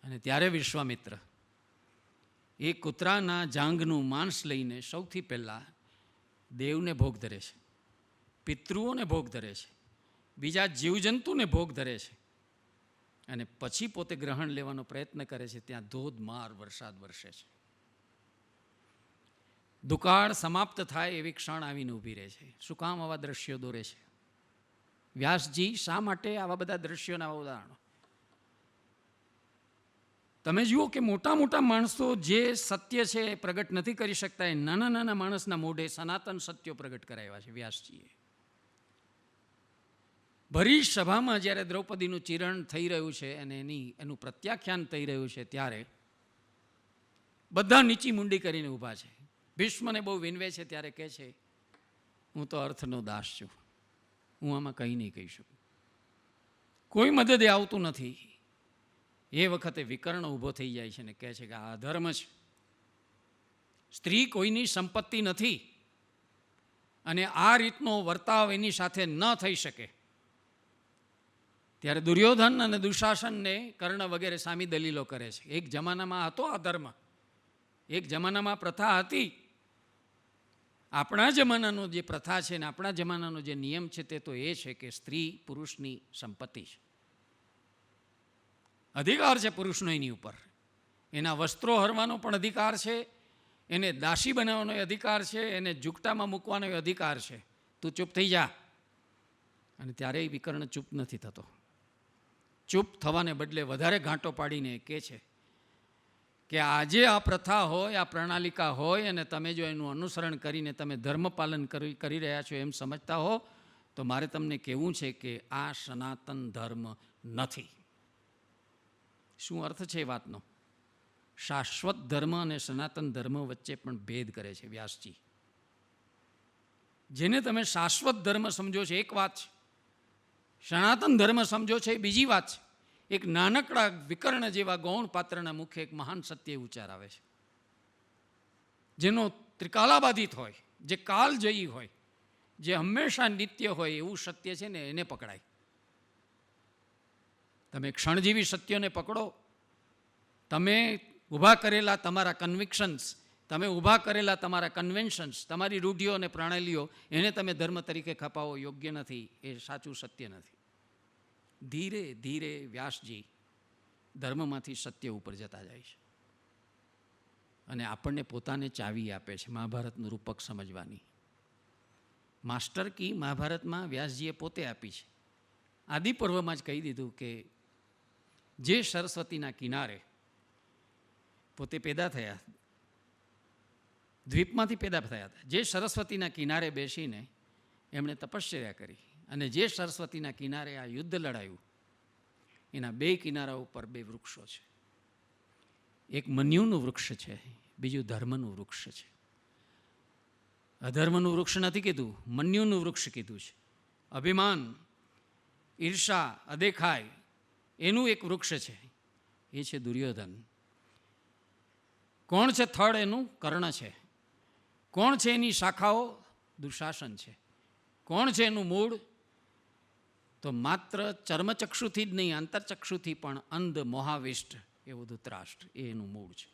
B: અને ત્યારે વિશ્વામિત્ર એ કૂતરાના જાંઘનું માંસ લઈને સૌથી પહેલાં દેવને ભોગ ધરે છે, પિતૃઓને ભોગ ધરે છે, બીજા જીવજંતુને ભોગ ધરે છે અને પછી પોતે ગ્રહણ લેવાનો પ્રયત્ન કરે છે. ત્યાં ધોધમાર વરસાદ વરસે છે. દુકાળ સમાપ્ત થાય એવી ક્ષણ આવીને ઊભી રહે છે. શું કામ આવા દ્રશ્યો દોરે છે વ્યાસજી? શા માટે આવા બધા દ્રશ્યોના ઉદાહરણો? તમે જુઓ કે મોટા મોટા માણસો જે સત્ય છે એ પ્રગટ નથી કરી શકતા, એ નાના નાના માણસના મોઢે સનાતન સત્યો પ્રગટ કરાવ્યા છે વ્યાસજીએ. ભરી સભામાં જ્યારે દ્રૌપદીનું ચિરણ થઈ રહ્યું છે અને એનું પ્રત્યાખ્યાન થઈ રહ્યું છે, ત્યારે બધા નીચી મુંડી કરીને ઊભા છે. ભીષ્મને બહુ વિનવે છે, ત્યારે કહે છે હું તો અર્થનો દાસ છું, હું આમાં કંઈ નહીં કહી શકું, કોઈ મદદે આવતું નથી. એ વખતે વિકર્ણ ઊભો થઈ જાય છે ને કહે છે કે આ અધર્મ છે, સ્ત્રી કોઈની સંપત્તિ નથી અને આ રીતનો વર્તાવ એની સાથે ન થઈ શકે. ત્યારે દુર્યોધન અને દુશાસનને કર્ણ વગેરે સામી દલીલો કરે છે. એક જમાનામાં હતો આ ધર્મ, એક જમાનામાં પ્રથા હતી. આપણા જમાનાનો જે પ્રથા છે ને આપણા જમાનાનો જે નિયમ છે તે તો એ છે કે સ્ત્રી પુરુષની સંપત્તિ છે, અધિકાર છે પુરુષનો એની ઉપર. એના વસ્ત્રો હરવાનો પણ અધિકાર છે, એને દાસી બનાવવાનો અધિકાર છે, એને ઝૂકટામાં મૂકવાનો અધિકાર છે. તું ચૂપ થઈ જા. અને ત્યારે એ વિકર્ણ ચૂપ નથી થતો. ચૂપ થવાને બદલે વધારે ઘાંટો પાડીને કહે છે કે આજે આ પ્રથા હોય, આ પ્રણાલિકા હોય અને તમે જો એનું અનુસરણ કરીને તમે ધર્મ પાલન કરી રહ્યા છો એમ સમજતા હો, તો મારે તમને કહેવું છે કે આ સનાતન ધર્મ નથી. શું અર્થ છે એ વાતનો? શાશ્વત ધર્મ અને સનાતન ધર્મ વચ્ચે પણ ભેદ કરે છે વ્યાસજી. જેને તમે શાશ્વત ધર્મ સમજો છો એક વાત છે, સનાતન ધર્મ સમજો છો એ બીજી વાત છે. એક નાનકડા વિકર્ણ જેવા ગૌણ પાત્રના મુખે એક મહાન સત્ય ઉચ્ચાર આવે છે, જેનો ત્રિકાલાબાધિત હોય, જે કાલજયી હોય, જે હંમેશા નિત્ય હોય એવું સત્ય છે ને એને પકડાય. તમે ક્ષણજીવી સત્યોને પકડો, તમે ઊભા કરેલા તમારા કન્વિક્શન્સ, તમે ઊભા કરેલા તમારા કન્વેન્શન્સ, તમારી રૂઢિઓ અને પ્રણાલીઓ, એને તમે ધર્મ તરીકે ખપાવો યોગ્ય નથી, એ સાચું સત્ય નથી. ધીરે ધીરે વ્યાસજી ધર્મમાંથી સત્ય ઉપર જતા જાય છે અને આપણને પોતાને ચાવી આપે છે મહાભારતનું રૂપક સમજવાની. માસ્ટર કી મહાભારતમાં વ્યાસજીએ પોતે આપી છે. આદિપર્વમાં જ કહી દીધું કે જે સરસ્વતીના કિનારે પોતે પેદા થયા, દ્વીપમાંથી પેદા થયા હતા, જે સરસ્વતીના કિનારે બેસીને એમણે તપશ્ચર્યા કરી અને જે સરસ્વતીના કિનારે આ યુદ્ધ લડાયું, એના બે કિનારા ઉપર બે વૃક્ષો છે. એક મન્યુનું વૃક્ષ છે, બીજું ધર્મનું વૃક્ષ છે. અધર્મનું વૃક્ષ નથી કીધું, મન્યુનું વૃક્ષ કીધું છે. અભિમાન, ઈર્ષા, અદેખાય એનું એક વૃક્ષ છે, એ છે દુર્યોધન. કોણ છે થડ? એનું કર્ણ છે. કોણ છે એની શાખાઓ? દુશાસન છે. કોણ છે એનું મૂળ? તો માત્ર ચર્મચક્ષુથી જ નહીં, અંતરચક્ષુથી પણ અંધ મોહાવિષ્ટ એવું ધૃતરાષ્ટ્ર, એ એનું મૂળ છે.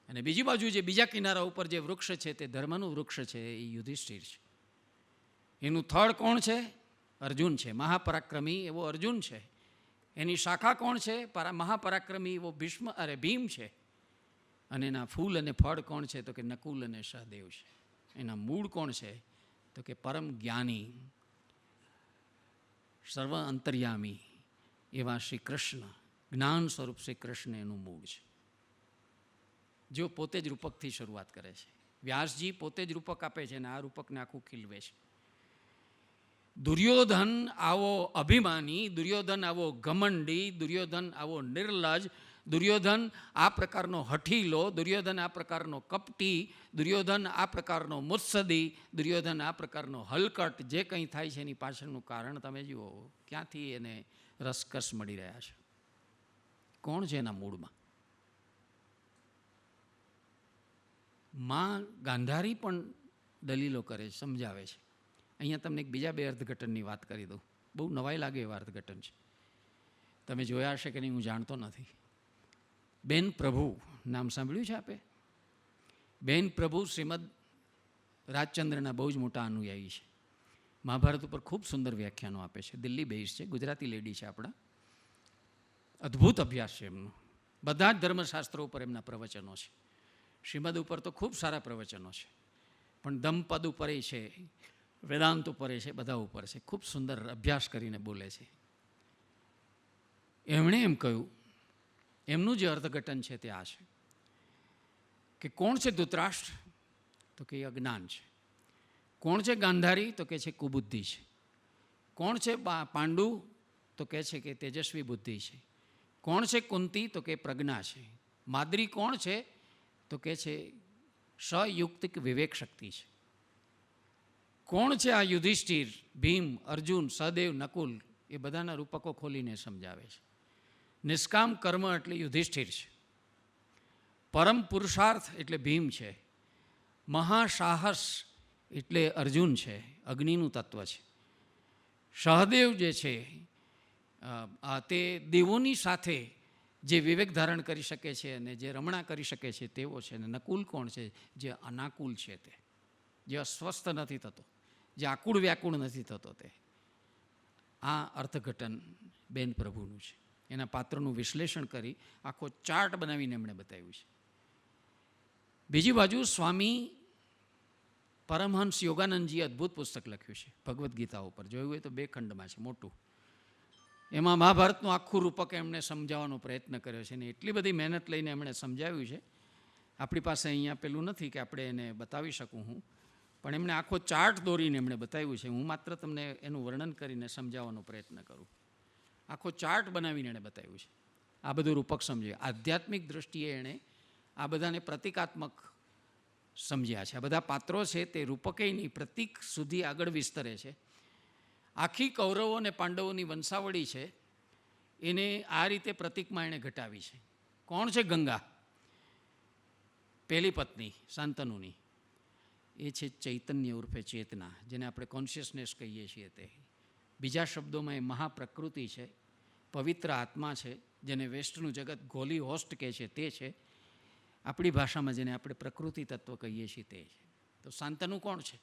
B: અને બીજી બાજુ જે બીજા કિનારા ઉપર જે વૃક્ષ છે તે ધર્મનું વૃક્ષ છે, એ યુધિષ્ઠિર છે. એનું થડ કોણ છે? અર્જુન છે, મહાપરાક્રમી એવો અર્જુન છે. એની શાખા કોણ છે? મહાપરાક્રમી એવો ભીમ છે. અને એના ફૂલ અને ફળ કોણ છે? તો કે નકુલ અને સહદેવ છે. એના મૂળ કોણ છે? તો કે પરમ જ્ઞાની, સર્વ અંતર્યામી એવા શ્રી કૃષ્ણ, જ્ઞાન સ્વરૂપ શ્રી કૃષ્ણ એનું મૂળ છે. જેઓ પોતે જ રૂપકથી શરૂઆત કરે છે. વ્યાસજી પોતે જ રૂપક આપે છે અને આ રૂપકને આખું ખીલવે છે. દુર્યોધન આવો અભિમાની, દુર્યોધન આવો ઘમંડી, દુર્યોધન આવો નિર્લજ, દુર્યોધન આ પ્રકારનો હઠીલો, દુર્યોધન આ પ્રકારનો કપટી, દુર્યોધન આ પ્રકારનો મુત્સદી, દુર્યોધન આ પ્રકારનો હલકટ, જે કંઈ થાય છે એની પાછળનું કારણ તમે જુઓ, ક્યાંથી એને રસકસ મળી રહ્યા છે. કોણ છે એના મૂળમાં? માં ગાંધારી પણ દલીલો કરે છે, સમજાવે છે. અહીંયા તમને એક બીજા બે અર્થઘટનની વાત કરી દઉં. બહુ નવાઈ લાગે એવા અર્થઘટન છે. તમે જોયા હશે કે નહીં, હું જાણતો નથી. બેન પ્રભુ નામ સાંભળ્યું છે આપે? બેન પ્રભુ શ્રીમદ રાજચંદ્રના બહુ જ મોટા અનુયાયી છે. મહાભારત ઉપર ખૂબ સુંદર વ્યાખ્યાનો આપે છે. દિલ્હી બેઝ છે, ગુજરાતી લેડી છે આપણા. અદ્ભુત અભ્યાસ છે એમનો. બધા જ ધર્મશાસ્ત્રો ઉપર એમના પ્રવચનો છે. શ્રીમદ ઉપર તો ખૂબ સારા પ્રવચનો છે, પણ ધમ્મપદ ઉપર છે, વેદાંત ઉપર છે, બધા ઉપર છે. ખૂબ સુંદર અભ્યાસ કરીને બોલે છે. એમણે એમ કહ્યું, એમનું જે અર્થઘટન છે તે આ છે કે કોણ છે ધૃતરાષ્ટ્ર? તો કે અજ્ઞાન છે. કોણ છે ગાંધારી? તો કે છે કુબુદ્ધિ છે. કોણ છે પાંડુ? તો કે છે કે તેજસ્વી બુદ્ધિ છે. કોણ છે કુંતી? તો કે પ્રજ્ઞા છે. માદ્રી કોણ છે? તો કે છે સયુક્તિક વિવેક શક્તિ છે. કોણ છે આ યુધિષ્ઠિર, ભીમ, અર્જુન, સહદેવ, નકુલ? એ બધાના રૂપકો ખોલીને સમજાવે છે. નિષ્કામ કર્મ એટલે યુધિષ્ઠિર છે. પરમ પુરુષાર્થ એટલે ભીમ છે. મહાસાહસ એટલે અર્જુન છે, અગ્નિનું તત્વ છે. સહદેવ જે છે તે દેવોની સાથે જે વિવેક ધારણ કરી શકે છે અને જે રમણા કરી શકે છે તેવો છે. અને નકુલ કોણ છે? જે અનાકુલ છે, તે જે અસ્વસ્થ નથી થતો, જે આકુળ વ્યાકુળ નથી થતો. તે આ અર્થઘટન બેન પ્રભુનું છે. એના પાત્રનું વિશ્લેષણ કરી આખો ચાર્ટ બનાવીને એમણે બતાવ્યું છે. બીજી બાજુ સ્વામી પરમહંસ યોગાનંદજીએ અદ્ભુત પુસ્તક લખ્યું છે ભગવદ્ ગીતા ઉપર. જોયું હોય તો 2 ખંડમાં છે, મોટું. એમાં મહાભારતનું આખું રૂપક એમણે સમજાવવાનો પ્રયત્ન કર્યો છે અને એટલી બધી મહેનત લઈને એમણે સમજાવ્યું છે. આપણી પાસે અહીંયા પેલું નથી કે આપણે એને બતાવી શકું હું, પણ એમણે આખો ચાર્ટ દોરીને એમણે બતાવ્યું છે. હું માત્ર તમને એનું વર્ણન કરીને સમજાવવાનો પ્રયત્ન કરું. આખો ચાર્ટ બનાવીને એણે બતાવ્યું છે. આ બધું રૂપક સમજ્યું. આધ્યાત્મિક દૃષ્ટિએ એણે આ બધાને પ્રતિકાત્મક સમજ્યા છે. આ બધા પાત્રો છે તે રૂપકેયની પ્રતિક સુધી આગળ વિસ્તરે છે. આખી કૌરવો અને પાંડવોની વંશાવળી છે એને આ રીતે પ્રતિકમાં એણે ઘટાવી છે. કોણ છે ગંગા? પહેલી પત્ની શાંતનુની. એ છે ચૈતન્ય ઉર્ફે ચેતના, જેને આપણે કોન્શિયસનેસ કહીએ છીએ. તે બીજા શબ્દોમાં એ મહાપ્રકૃતિ છે, પવિત્ર આત્મા છે, જેને વેસ્ટનું જગત ગોલી હોસ્ટ કહે છે તે છે. આપણી ભાષામાં જેને આપણે પ્રકૃતિ તત્વ કહીએ છીએ તે છે. તો શાંતનુ કોણ છે?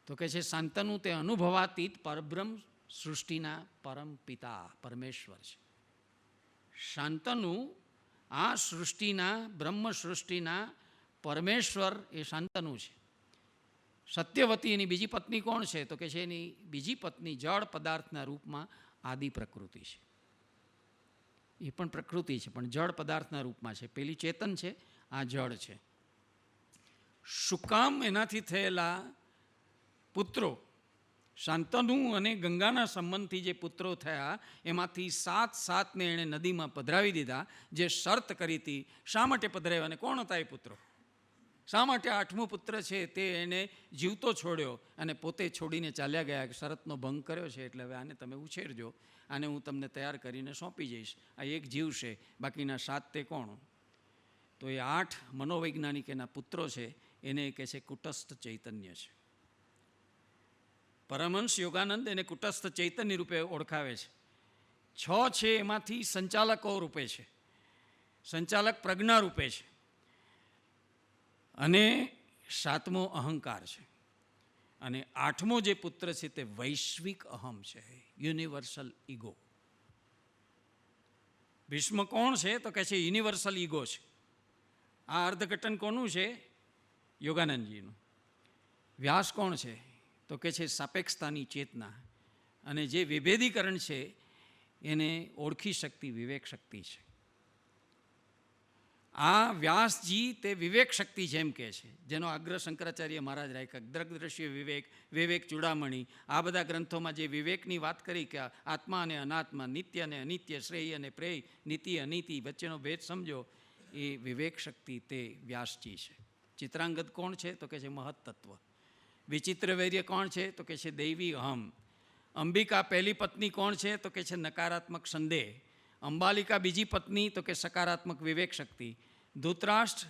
B: તો કે છે શાંતનુ તે અનુભવાતીત પરબ્રહ્મ સૃષ્ટિના પરમ પિતા પરમેશ્વર છે. શાંતનુ આ સૃષ્ટિના, બ્રહ્મ સૃષ્ટિના પરમેશ્વર એ શાંતનુ છે. સત્યવતી એની બીજી પત્ની કોણ છે? તો કે છે એની બીજી પત્ની જળ પદાર્થના રૂપમાં આદિ પ્રકૃતિ છે. એ પણ પ્રકૃતિ છે, પણ જળ પદાર્થના રૂપમાં છે. પેલી ચેતન છે, આ જળ છે. શું કામ એનાથી થયેલા પુત્રો, શાંતનુ અને ગંગાના સંબંધથી જે પુત્રો થયા એમાંથી 7 એણે નદીમાં પધરાવી દીધા, જે શરત કરી હતી. શા માટે પધરાવ્યા અને કોણ હતા એ પુત્રો? શા માટે 8મો પુત્ર છે તે એને જીવતો છોડ્યો અને પોતે છોડીને ચાલ્યા ગયા? શરતનો ભંગ કર્યો છે, એટલે હવે આને તમે ઉછેરજો, આને હું તમને તૈયાર કરીને સોંપી જઈશ. આ એક જીવ છે, બાકીના 7 તે કોણ? તો એ 8 મનોવૈજ્ઞાનિક એના પુત્રો છે, એને કહે છે કુટસ્થ ચૈતન્ય છે. પરમહંસ યોગાનંદ એને કુટસ્થ ચૈતન્ય રૂપે ઓળખાવે છે. 6 છે એમાંથી સંચાલકો રૂપે છે, સંચાલક પ્રજ્ઞા રૂપે છે, અને 7મો અહંકાર છે, અને 8મો જે પુત્ર છે તે વૈશ્વિક અહમ છે, યુનિવર્સલ ઈગો. ભીષ્મ કોણ છે? તો કહે છે યુનિવર્સલ ઈગો છે. આ અર્ધઘટન કોનું છે? યોગાનંદજીનું. વ્યાસ કોણ છે? તો કે છે સાપેક્ષતાની ચેતના, અને જે વિભેદીકરણ છે એને ઓળખી શકતી વિવેક શક્તિ છે. આ વ્યાસજી તે વિવેક શક્તિ જેમ કહે છે, જેનો આગ્રહ શંકરાચાર્ય મહારાજ રાખ્યા. દ્રગદ્રશ્ય વિવેક, વિવેક ચૂડામણી, આ બધા ગ્રંથોમાં જે વિવેકની વાત કરી કે આત્મા અને અનાત્મા, નિત્ય અને અનિત્ય, શ્રેય અને પ્રેય, નીતિ અનીતિ વચ્ચેનો ભેદ સમજો, એ વિવેક શક્તિ તે વ્યાસજી છે. ચિત્રાંગદ કોણ છે? તો કે છે મહત્તત્વ. વિચિત્ર વૈર્ય કોણ છે? તો કે છે દૈવી અહમ. અંબિકા પહેલી પત્ની કોણ છે? તો કે છે નકારાત્મક સંદેહ. અંબાલિકા બીજી પત્ની? તો કે સકારાત્મક વિવેક શક્તિ. ધૃતરાષ્ટ્ર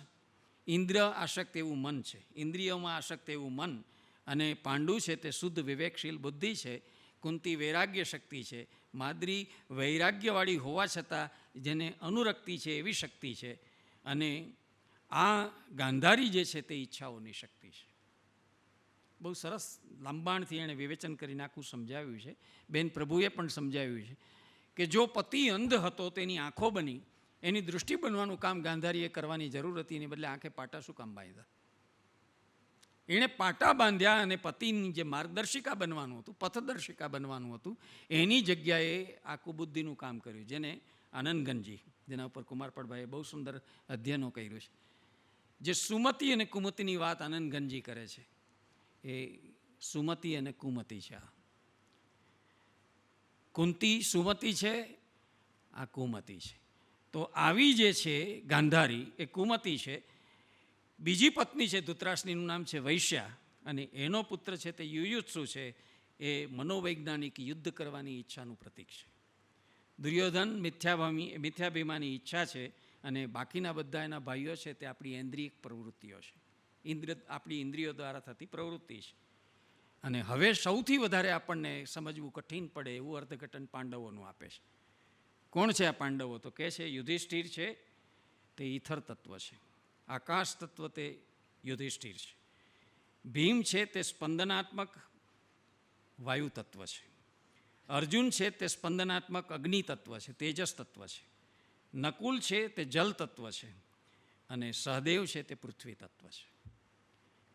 B: ઇન્દ્રિય આસક્ત એવું મન છે, ઇન્દ્રિયોમાં આસક્ત એવું મન. અને પાંડુ છે તે શુદ્ધ વિવેકશીલ બુદ્ધિ છે. કુંતી વૈરાગ્ય શક્તિ છે. માદ્રી વૈરાગ્યવાળી હોવા છતાં જેને અનુરક્તિ છે એવી શક્તિ છે. અને આ ગાંધારી જે છે તે ઈચ્છાઓની શક્તિ છે. બહુ સરસ લાંબાણથી એણે વિવેચન કરીને આખું સમજાવ્યું છે. બેન પ્રભુએ પણ સમજાવ્યું છે કે જો પતિ અંધ હતો તેની આંખો બની, એની દૃષ્ટિ બનવાનું કામ ગાંધારીએ કરવાની જરૂર હતી, એની બદલે આંખે પાટા શું કામ બાંધ્યા? એણે પાટા બાંધ્યા અને પતિની જે માર્ગદર્શિકા બનવાનું હતું, પથદર્શિકા બનવાનું હતું, એની જગ્યાએ આ કુબુદ્ધિનું કામ કર્યું, જેને આનંદગંજી, જેના ઉપર કુમારપડભાઈએ બહુ સુંદર અધ્યયનો કર્યું છે. જે સુમતિ અને કુમતિની વાત આનંદગંજી કરે છે, એ સુમતિ અને કુમતિ છે. આ કુંતી સુમતિ છે, આ કુમતિ છે. તો આવી જે છે ગાંધારી એ કુમતિ છે. બીજી પત્ની છે ધૃતરાષ્ટ્રનું નામ છે વૈશ્યા, અને એનો પુત્ર છે તે યુયુત્સુ છે. એ મનોવૈજ્ઞાનિક યુદ્ધ કરવાની ઈચ્છાનું પ્રતીક છે. દુર્યોધન મિથ્યાભિમાની ઈચ્છા છે, અને બાકીના બધા એના ભાઈઓ છે તે આપણી ઇન્દ્રિય પ્રવૃત્તિઓ છે, આપણી ઇન્દ્રિયો દ્વારા થતી પ્રવૃત્તિ છે. અને હવે સૌથી વધારે આપણને સમજવું કઠિન પડે એવું અર્થઘટન પાંડવોનું આપે છે. કોણ છે આ પાંડવો? તો કહે છે યુધિષ્ઠિર છે તે ઈથર તત્વ છે, આકાશ તત્વ તે યુધિષ્ઠિર છે. ભીમ છે તે સ્પંદનાત્મક વાયુ તત્વ છે. અર્જુન છે તે સ્પંદનાત્મક અગ્નિ તત્વ છે, તેજસ તત્વ છે. નકુલ છે તે જલ તત્વ છે, અને સહદેવ છે તે પૃથ્વી તત્વ છે.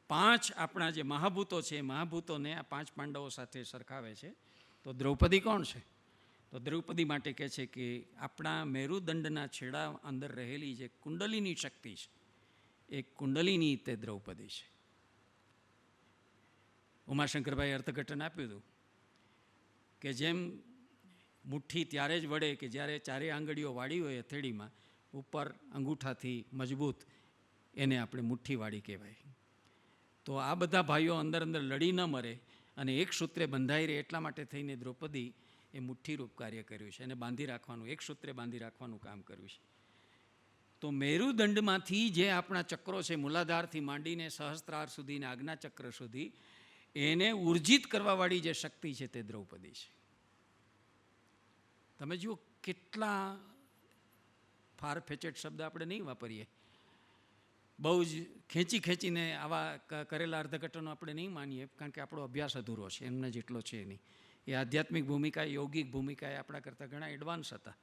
B: 5 આપણા જે મહાભૂતો છે, મહાભૂતોને આ 5 પાંડવો સાથે સરખાવે છે. તો દ્રૌપદી કોણ છે? તો દ્રૌપદી માટે કહે છે કે આપણા મેરુદંડના છેડા અંદર રહેલી જે કુંડલીની શક્તિ છે, એ કુંડલીની તે દ્રૌપદી છે. ઉમાશંકરભાઈ અર્થઘટન આપ્યું હતું કે જેમ મુઠ્ઠી ત્યારે જ વળે કે જ્યારે 4 આંગળીઓ વાળી હોય હથેળીમાં, ઉપર અંગૂઠાથી મજબૂત, એને આપણે મુઠ્ઠીવાળી કહેવાય. તો આ બધા ભાઈઓ અંદર અંદર લડી ન મરે અને એક સૂત્રે બંધાઈ રહે એટલા માટે થઈને દ્રૌપદી એ મુઠ્ઠીરૂપ કાર્ય કર્યું છે, એને બાંધી રાખવાનું, એક સૂત્રે બાંધી રાખવાનું કામ કર્યું છે. તો મેરુદંડમાંથી જે આપણા ચક્રો છે, મૂલાધારથી માંડીને સહસ્ત્રાર સુધી ને આજ્ઞાચક્ર સુધી, એને ઉર્જિત કરવાવાળી જે શક્તિ છે તે દ્રૌપદી છે. તમે જુઓ કેટલા ફાર ફેચેટ શબ્દ આપણે નહીં વાપરીએ, બહુ જ ખેંચીને આવા કરેલા અર્થઘટનો આપણે નહીં માનીએ, કારણ કે આપણો અભ્યાસ અધૂરો છે, એમને જેટલો છે નહીં. એ આધ્યાત્મિક ભૂમિકા, યોગિક ભૂમિકા એ આપણા કરતાં ઘણા એડવાન્સ હતા.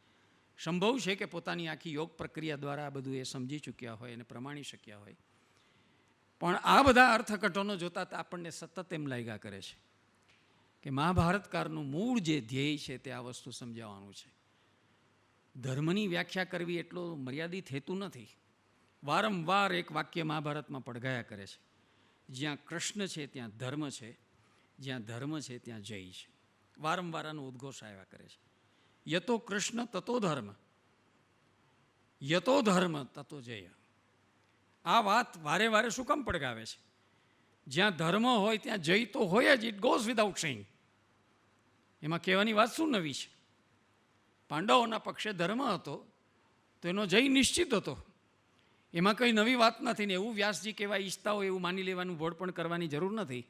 B: સંભવ છે કે પોતાની આખી યોગ પ્રક્રિયા દ્વારા આ બધું એ સમજી ચૂક્યા હોય અને પ્રમાણી શક્યા હોય. પણ આ બધા અર્થઘટનો જોતા આપણને સતત એમ લાગ્યા કરે છે કે મહાભારતકારનું મૂળ જે ધ્યેય છે તે આ વસ્તુ સમજાવવાનું છે. ધર્મની વ્યાખ્યા કરવી એટલો મર્યાદિત હેતુ નથી. વારંવાર એક વાક્ય મહાભારતમાં પડઘાયા કરે છે, જ્યાં કૃષ્ણ છે ત્યાં ધર્મ છે, જ્યાં ધર્મ છે ત્યાં જય છે. વારંવાર આનો ઉદ્ઘોષ આવ્યા કરે છે. યતો કૃષ્ણ તતો ધર્મ, યતો ધર્મ તતો જય. આ વાત વારે વારે શું કામ પડઘાવે છે? જ્યાં ધર્મ હોય ત્યાં જય તો હોય જ, ઇટ ગોઝ વિધાઉટ સેઇંગ. એમાં કહેવાની વાત શું નવી છે? પાંડવોના પક્ષે ધર્મ હતો તો એનો જય નિશ્ચિત હતો. એમાં કંઈ નવી વાત નથી ને એવું વ્યાસજી કહેવા ઈચ્છતા હોય એવું માની લેવાનું ભોળ પણ કરવાની જરૂર નથી.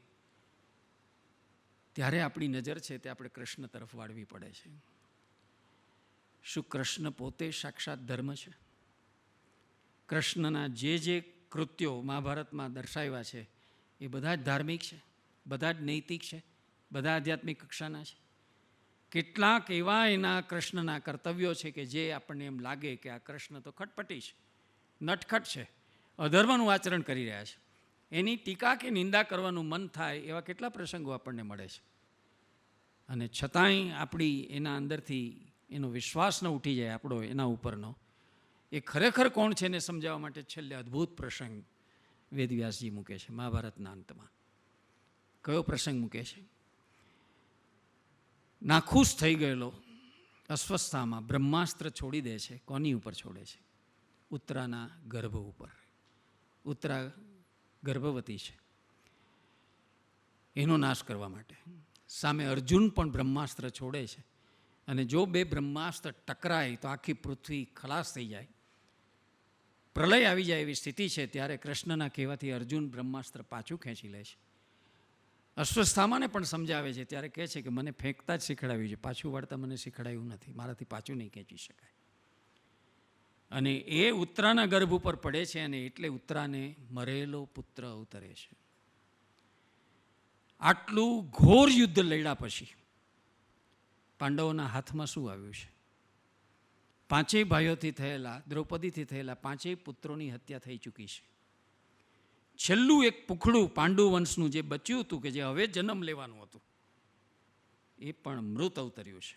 B: ત્યારે આપણી નજર છે તે આપણે કૃષ્ણ તરફ વાળવી પડે છે. શું કૃષ્ણ પોતે સાક્ષાત ધર્મ છે? કૃષ્ણના જે કૃત્યો મહાભારતમાં દર્શાવ્યા છે એ બધા જ ધાર્મિક છે, બધા જ નૈતિક છે, બધા આધ્યાત્મિક કક્ષાના છે. કેટલાક એવા એના કૃષ્ણના કર્તવ્યો છે કે જે આપણને એમ લાગે કે આ કૃષ્ણ તો ખટપટી છે, નટખટ છે, અધર્મનું આચરણ કરી રહ્યા છે. એની ટીકા કે નિંદા કરવાનું મન થાય એવા કેટલા પ્રસંગો આપણને મળે છે. અને છતાંય આપણી એના અંદરથી એનો વિશ્વાસ ન ઉઠી જાય આપણો એના ઉપરનો. એ ખરેખર કોણ છે એને સમજાવવા માટે છેલ્લે અદ્ભુત પ્રસંગ વેદવ્યાસજી મૂકે છે મહાભારતના અંતમાં. કયો પ્રસંગ મૂકે છે? નાખુશ થઈ ગયેલો અસ્વસ્થતામાં બ્રહ્માસ્ત્ર છોડી દે છે. કોની ઉપર છોડે છે? ઉત્તરાના ગર્ભ ઉપર. ઉત્તરા ગર્ભવતી છે, એનો નાશ કરવા માટે સામે અર્જુન પણ બ્રહ્માસ્ત્ર છોડે છે. અને જો બે બ્રહ્માસ્ત્ર ટકરાય તો આખી પૃથ્વી ખલાસ થઈ જાય, પ્રલય આવી જાય એવી સ્થિતિ છે. ત્યારે કૃષ્ણના કહેવાથી અર્જુન બ્રહ્માસ્ત્ર પાછું ખેંચી લે છે. અસ્વસ્થામાને પણ સમજાવે છે ત્યારે કહે છે કે મને ફેંકતા જ શીખડાવ્યું છે, પાછું વાળતા મને શીખડાયું નથી, મારાથી પાછું નહીં ખેંચી શકાય. અને એ ઉત્તરાના ગર્ભ ઉપર પડે છે અને એટલે ઉત્તરાને મરેલો પુત્ર અવતરે છે. આટલું ઘોર યુદ્ધ લડ્યા પછી પાંડવોના હાથમાં શું આવ્યું છે? પાંચેય ભાઈઓથી થયેલા, દ્રૌપદીથી થયેલા પાંચેય પુત્રોની હત્યા થઈ ચૂકી છે. છેલ્લું એક પુખડું પાંડુ વંશનું જે બચ્યું હતું કે જે હવે જન્મ લેવાનું હતું એ પણ મૃત અવતર્યું છે.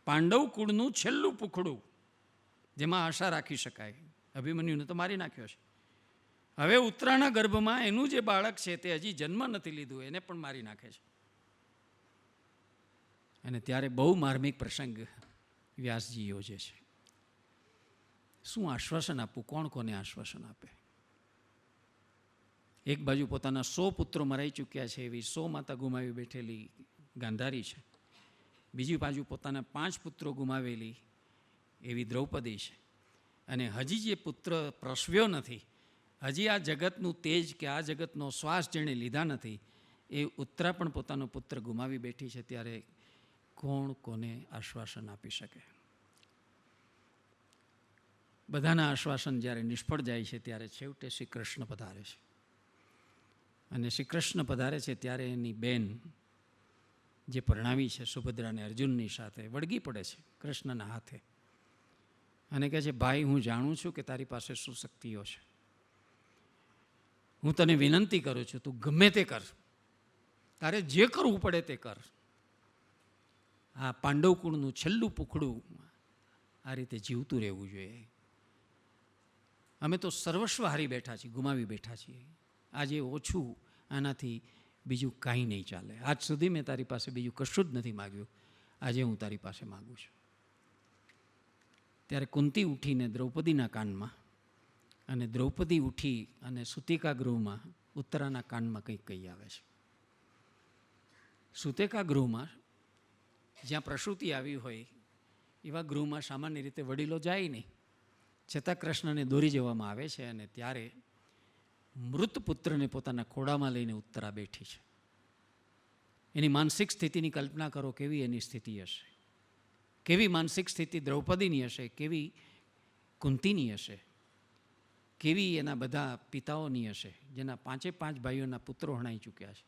B: પાંડવ કુળનું છેલ્લું પુખડું જેમાં આશા રાખી શકાય. અભિમન્યુને તો મારી નાખ્યો છે. હવે ઉત્તરાના ગર્ભમાં એનું જે બાળક છે તે હજી જન્મ નથી લીધું, એને પણ મારી નાખે છે. અને ત્યારે બહુ માર્મિક પ્રસંગ વ્યાસજી યોજે છે. શું આશ્વાસન આપવું? કોણ કોને આશ્વાસન આપે? એક બાજુ પોતાના 100 પુત્રો મરાઈ ચૂક્યા છે એવી 100 માતા ગુમાવી બેઠેલી ગાંધારી છે. બીજી બાજુ પોતાના 5 પુત્રો ગુમાવેલી એવી દ્રૌપદી છે. અને હજી જે પુત્ર પ્રસવ્યો નથી, હજી આ જગતનું તેજ કે આ જગતનો શ્વાસ જેણે લીધા નથી, એ ઉત્તરા પણ પોતાનો પુત્ર ગુમાવી બેઠી છે. ત્યારે કોણ કોને આશ્વાસન આપી શકે? બધાના આશ્વાસન જ્યારે નિષ્ફળ જાય છે ત્યારે છેવટે શ્રી કૃષ્ણ પધારે છે. અને શ્રી કૃષ્ણ પધારે છે ત્યારે એની બેન જે પરણાવી છે સુભદ્રાને અર્જુનની સાથે વળગી પડે છે કૃષ્ણના હાથે અને કહે છે, ભાઈ હું જાણું છું કે તારી પાસે શું શક્તિઓ છે. હું તને વિનંતી કરું છું, તું ગમે તે કર, તારે જે કરવું પડે તે કર. આ પાંડવ કુળનું છેલ્લું પુખડું આ રીતે જીવતું રહેવું જોઈએ. અમે તો સર્વસ્વ હારી બેઠા છીએ, ગુમાવી બેઠા છીએ. આજે ઓછું, આનાથી બીજું કાંઈ નહીં ચાલે. આજ સુધી મેં તારી પાસે બીજું કશું જ નથી માગ્યું, આજે હું તારી પાસે માગું છું. ત્યારે કુંતી ઉઠીને દ્રૌપદીના કાનમાં, અને દ્રૌપદી ઉઠી અને સુતિકા ગૃહમાં ઉત્તરાના કાનમાં કંઈક કહી આવે છે. સુતિકા ગૃહમાં જ્યાં પ્રસૂતિ આવી હોય એવા ગૃહમાં સામાન્ય રીતે વડીલો જાય નહીં, છતાં કૃષ્ણને દોરી જવામાં આવે છે. અને ત્યારે મૃત પુત્રને પોતાના ખોળામાં લઈને ઉત્તરા બેઠી છે. એની માનસિક સ્થિતિની કલ્પના કરો, કેવી એની સ્થિતિ હશે, કેવી માનસિક સ્થિતિ દ્રૌપદીની હશે, કેવી કુંતીની હશે, કેવી એના બધા પિતાઓની હશે જેના 5 ભાઈઓના પુત્રો હણાઈ ચૂક્યા છે.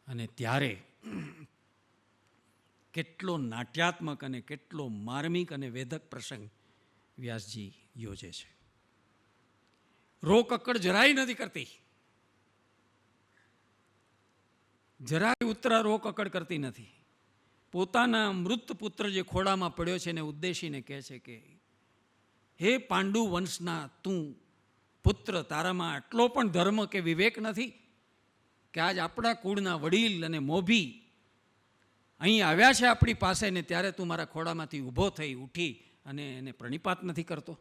B: અને ત્યારે કેટલો નાટ્યાત્મક અને કેટલો માર્મિક અને વેધક પ્રસંગ વ્યાસજી યોજે છે. રોકકડ જરાય નથી કરતી, જરાય ઉત્તરા રોકકડ કરતી નથી. પોતાના મૃત પુત્ર જે ખોળામાં પડ્યો છે એને ઉદ્દેશીને કહે છે કે હે પાંડુ વંશના તું પુત્ર, તારામાં આટલો પણ ધર્મ કે વિવેક નથી કે આજ આપણા કુળના વડીલ અને મોભી અહીં આવ્યા છે આપણી પાસે ને ત્યારે તું મારા ખોળામાંથી ઊભો થઈ ઉઠી અને એને પ્રણિપાત નથી કરતો?